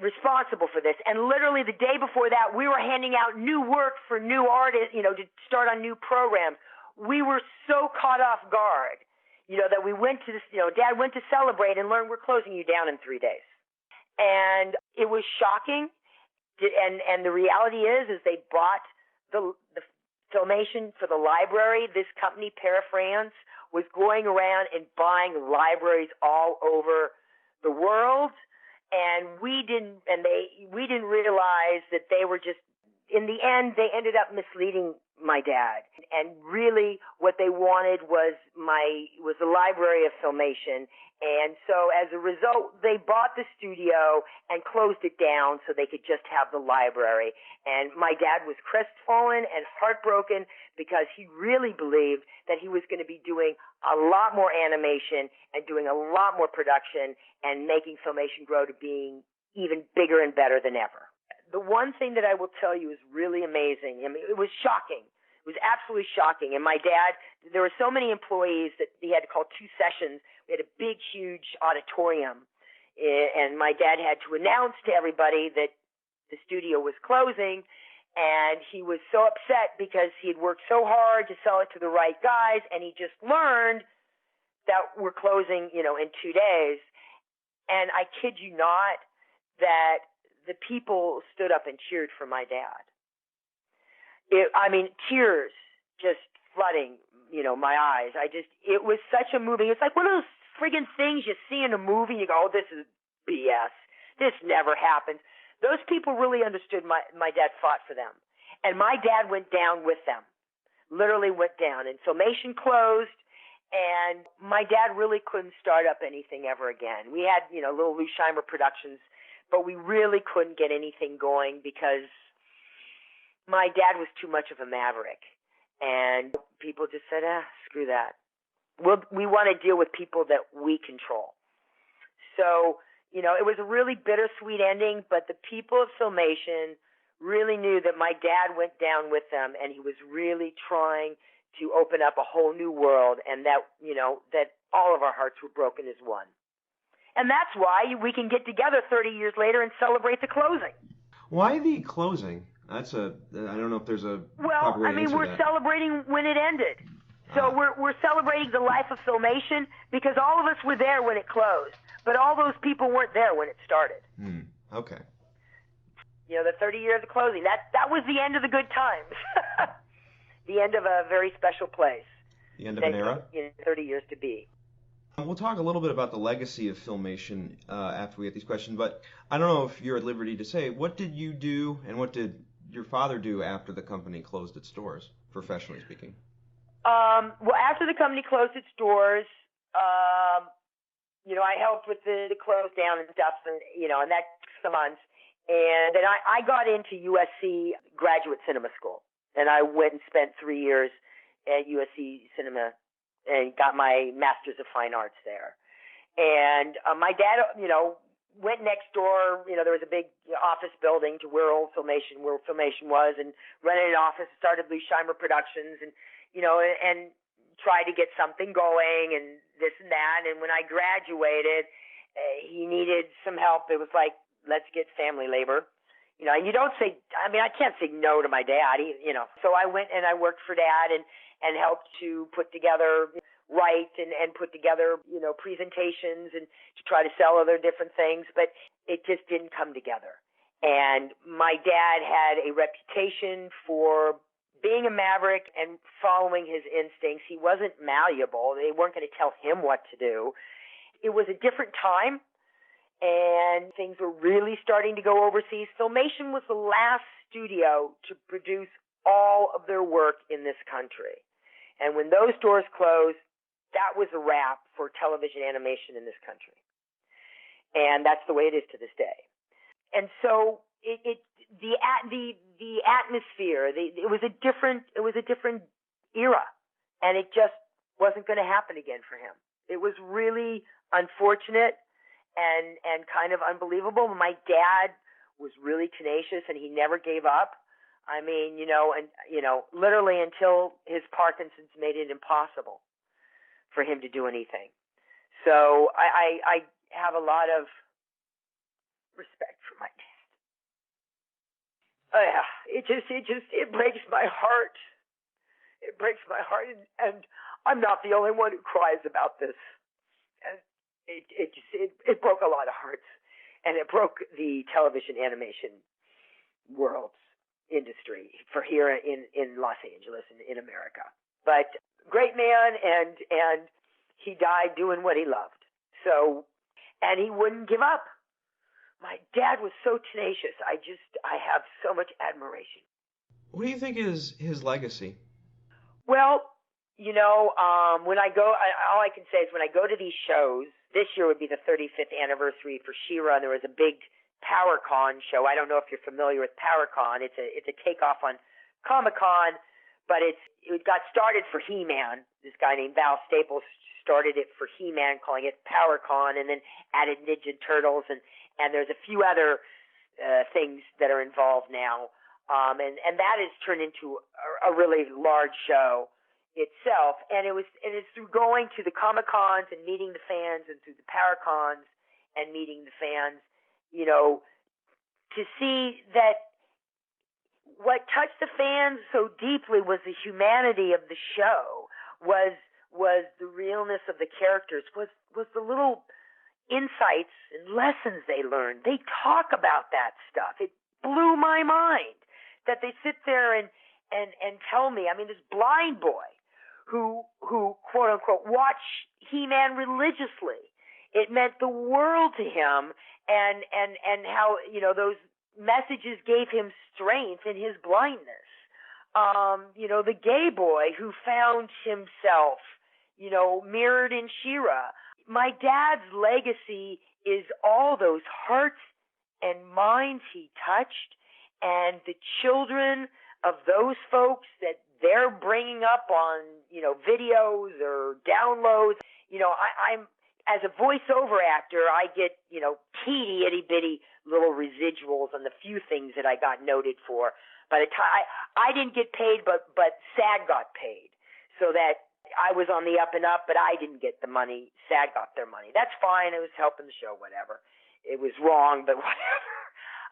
responsible for this. And literally the day before that, we were handing out new work for new artists, to start on new programs. We were so caught off guard, that we went to this, Dad went to celebrate and learned we're closing you down in 3 days. And it was shocking. And the reality is they bought the Filmation for the library. This company, Parafrance, was going around and buying libraries all over the world. And we didn't realize that they were just, in the end, they ended up misleading my dad. And really what they wanted was the library of Filmation. And so as a result, they bought the studio and closed it down so they could just have the library. And my dad was crestfallen and heartbroken because he really believed that he was going to be doing a lot more animation and doing a lot more production and making Filmation grow to being even bigger and better than ever. The one thing that I will tell you is really amazing. It was shocking. It was absolutely shocking. And my dad, there were so many employees that he had to call 2 sessions. We had a big, huge auditorium. And my dad had to announce to everybody that the studio was closing. And he was so upset because he had worked so hard to sell it to the right guys. And he just learned that we're closing, in 2 days. And I kid you not that the people stood up and cheered for my dad. Tears just flooding, my eyes. It was such a movie. It's like one of those friggin' things you see in a movie. You go, "Oh, this is BS. This never happens." Those people really understood my dad fought for them. And my dad went down with them. Literally went down. And Filmation closed. And my dad really couldn't start up anything ever again. We had, little Lou Scheimer Productions, but we really couldn't get anything going because my dad was too much of a maverick. And people just said, screw that. We want to deal with people that we control. So, it was a really bittersweet ending, but the people of Filmation really knew that my dad went down with them, and he was really trying to open up a whole new world, and that, that all of our hearts were broken as one. And that's why we can get together 30 years later and celebrate the closing. Why the closing? I don't know if there's a proper way to answer we're that. Celebrating when it ended. So we're celebrating the life of Filmation because all of us were there when it closed, but all those people weren't there when it started. Okay. The 30 years of closing, that was the end of the good times. The end of a very special place. The end of an era? 30 years to be. We'll talk a little bit about the legacy of Filmation after we get these questions, but I don't know if you're at liberty to say, what did you do and what did your father do after the company closed its doors, professionally speaking? Well, after the company closed its doors, I helped with the close down and stuff, and that took some months. And then I got into USC Graduate Cinema School, and I went and spent 3 years at USC Cinema and got my Master's of Fine Arts there. And my dad, went next door. There was a big office building to where Filmation was, and rented an office, started Lou Scheimer Productions, and and tried to get something going and this and that. And when I graduated, he needed some help. It was like, let's get family labor. And you don't say, I can't say no to my dad, So I went and I worked for Dad and helped to put together, write and put together, presentations and to try to sell other different things. But it just didn't come together. And my dad had a reputation for being a maverick and following his instincts. He wasn't malleable. They weren't going to tell him what to do. It was a different time, and things were really starting to go overseas. Filmation was the last studio to produce all of their work in this country. And when those doors closed, that was a wrap for television animation in this country. And that's the way it is to this day. And so the atmosphere, it was a different era, and it just wasn't going to happen again for him. It was really unfortunate and kind of unbelievable. My dad was really tenacious, and he never gave up. Literally until his Parkinson's made it impossible for him to do anything. So I have a lot of respect for my dad. It breaks my heart. It breaks my heart, and I'm not the only one who cries about this. And it broke a lot of hearts, and it broke the television animation world's industry for here in Los Angeles and in America. But great man, and he died doing what he loved. So, and he wouldn't give up. My dad was so tenacious. I have so much admiration. What do you think is his legacy? Well, when I go, all I can say is when I go to these shows, this year would be the 35th anniversary for She-Ra, and there was a big Power-Con show. I don't know if you're familiar with Power-Con. It's a takeoff on Comic-Con, but it got started for He-Man. This guy named Val Staples started it for He-Man, calling it Power-Con, and then added Ninja Turtles, and there's a few other things that are involved now. And that has turned into a really large show itself. And it's through going to the Comic-Cons and meeting the fans, and through the Power-Cons and meeting the fans, to see that what touched the fans so deeply was the humanity of the show, was the realness of the characters, was the little insights and lessons they learned. They talk about that stuff. It blew my mind that they sit there and tell me. This blind boy who quote unquote watched He-Man religiously. It meant the world to him, and how those messages gave him strength in his blindness. The gay boy who found himself, mirrored in She-Ra. My dad's legacy is all those hearts and minds he touched, and the children of those folks that they're bringing up on, videos or downloads. I'm as a voiceover actor, I get, teeny itty bitty little residuals on the few things that I got noted for. By the time I didn't get paid, but SAG got paid, so that I was on the up and up, but I didn't get the money. SAG got their money. That's fine. It was helping the show, whatever. It was wrong, but whatever.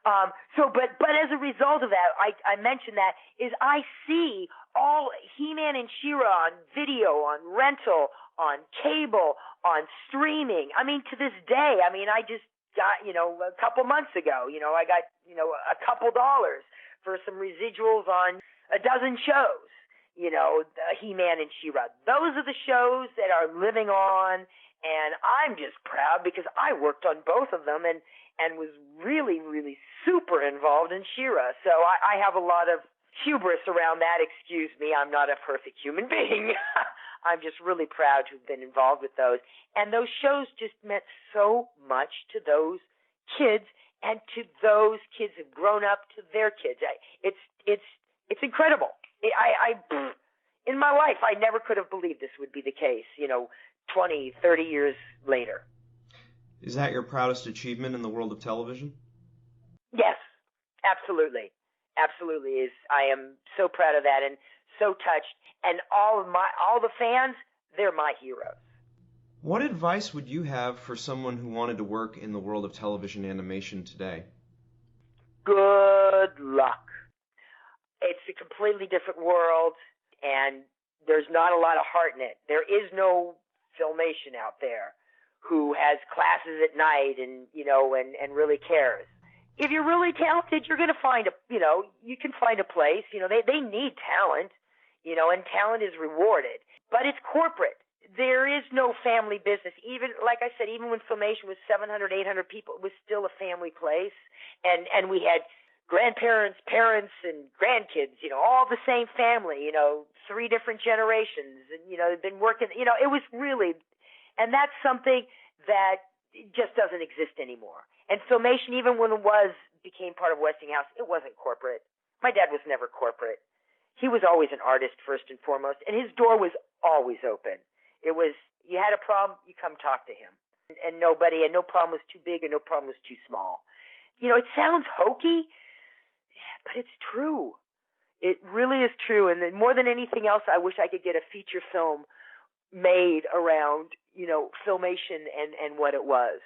But as a result of that, I mentioned that is I see all He-Man and She-Ra on video, on rental, on cable, on streaming. To this day, I just got, a couple months ago, I got, a couple dollars for some residuals on a dozen shows. He-Man and She-Ra. Those are the shows that are living on, and I'm just proud because I worked on both of them and was really, really super involved in She-Ra. So I have a lot of hubris around that. Excuse me, I'm not a perfect human being. I'm just really proud to have been involved with those. And those shows just meant so much to those kids and to those kids who've grown up to their kids. It's incredible. In my life, I never could have believed this would be the case, 20, 30 years later. Is that your proudest achievement in the world of television? Yes, absolutely. Absolutely is. I am so proud of that and so touched. And all the fans, they're my heroes. What advice would you have for someone who wanted to work in the world of television animation today? Good luck. It's a completely different world, and there's not a lot of heart in it. There is no Filmation out there who has classes at night and really cares. If you're really talented, you're going to find you can find a place. They need talent, and talent is rewarded. But it's corporate. There is no family business. Even, like I said, even when Filmation was 700, 800 people, it was still a family place. And we had grandparents, parents, and grandkids, all the same family, 3 different generations, and, they've been working, it was really, and that's something that just doesn't exist anymore. And Filmation, even when it became part of Westinghouse, it wasn't corporate. My dad was never corporate. He was always an artist first and foremost, and his door was always open. It was, you had a problem, you come talk to him. And no problem was too big and no problem was too small. It sounds hokey, but it's true. It really is true. And then more than anything else, I wish I could get a feature film made around, Filmation and what it was.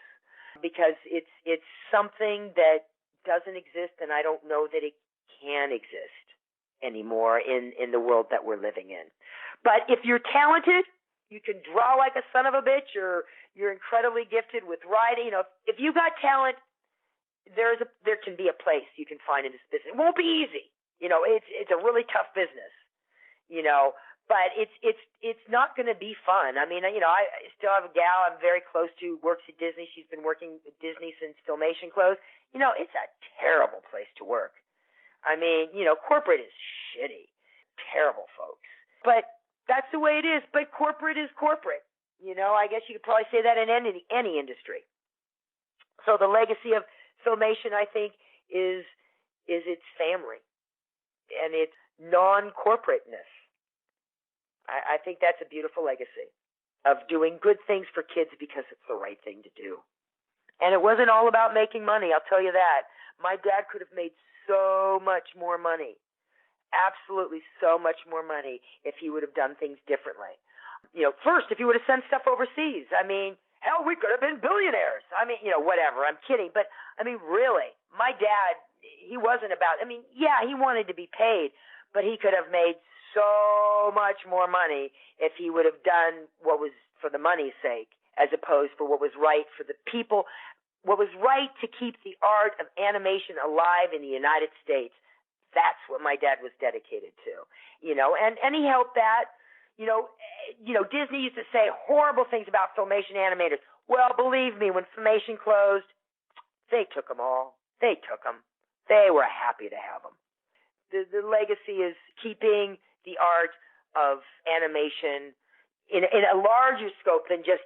Because it's something that doesn't exist, and I don't know that it can exist anymore in the world that we're living in. But if you're talented, you can draw like a son of a bitch, or you're incredibly gifted with writing. If you got talent, there can be a place you can find in this business. It won't be easy. It's a really tough business. But it's not going to be fun. I mean, I still have a gal I'm very close to, works at Disney. She's been working at Disney since Filmation closed. It's a terrible place to work. I mean, corporate is shitty. Terrible folks. But that's the way it is. But corporate is corporate. I guess you could probably say that in any industry. So the legacy of Filmation, I think, is its family and its non-corporateness. I think that's a beautiful legacy of doing good things for kids because it's the right thing to do. And it wasn't all about making money, I'll tell you that. My dad could have made so much more money, absolutely so much more money, if he would have done things differently. First, if he would have sent stuff overseas, I mean, hell, we could have been billionaires. I mean, whatever, I'm kidding. But, I mean, really, my dad, he wasn't about, I mean, yeah, he wanted to be paid, but he could have made so much more money if he would have done what was for the money's sake, as opposed for what was right for the people, what was right to keep the art of animation alive in the United States. That's what my dad was dedicated to, and he helped that. Disney used to say horrible things about Filmation animators. Well, believe me, when Filmation closed, they took them all. They took them. They were happy to have them. The legacy is keeping the art of animation in a larger scope than just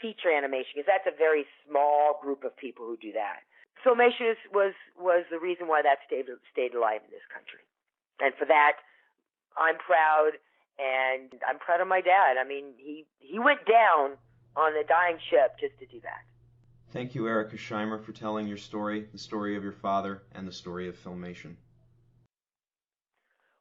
feature animation, because that's a very small group of people who do that. Filmation was the reason why that stayed alive in this country. And for that, I'm proud, and I'm proud of my dad. I mean, he went down on a dying ship just to do that. Thank you, Erika Scheimer, for telling your story, the story of your father, and the story of Filmation.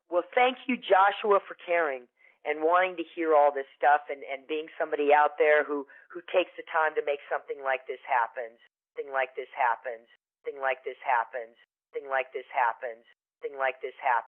Well, thank you, Joshua, for caring and wanting to hear all this stuff, and being somebody out there who takes the time to make something like this happen. Thing like this happens. Thing like this happens. Thing like this happens. Thing like this happens.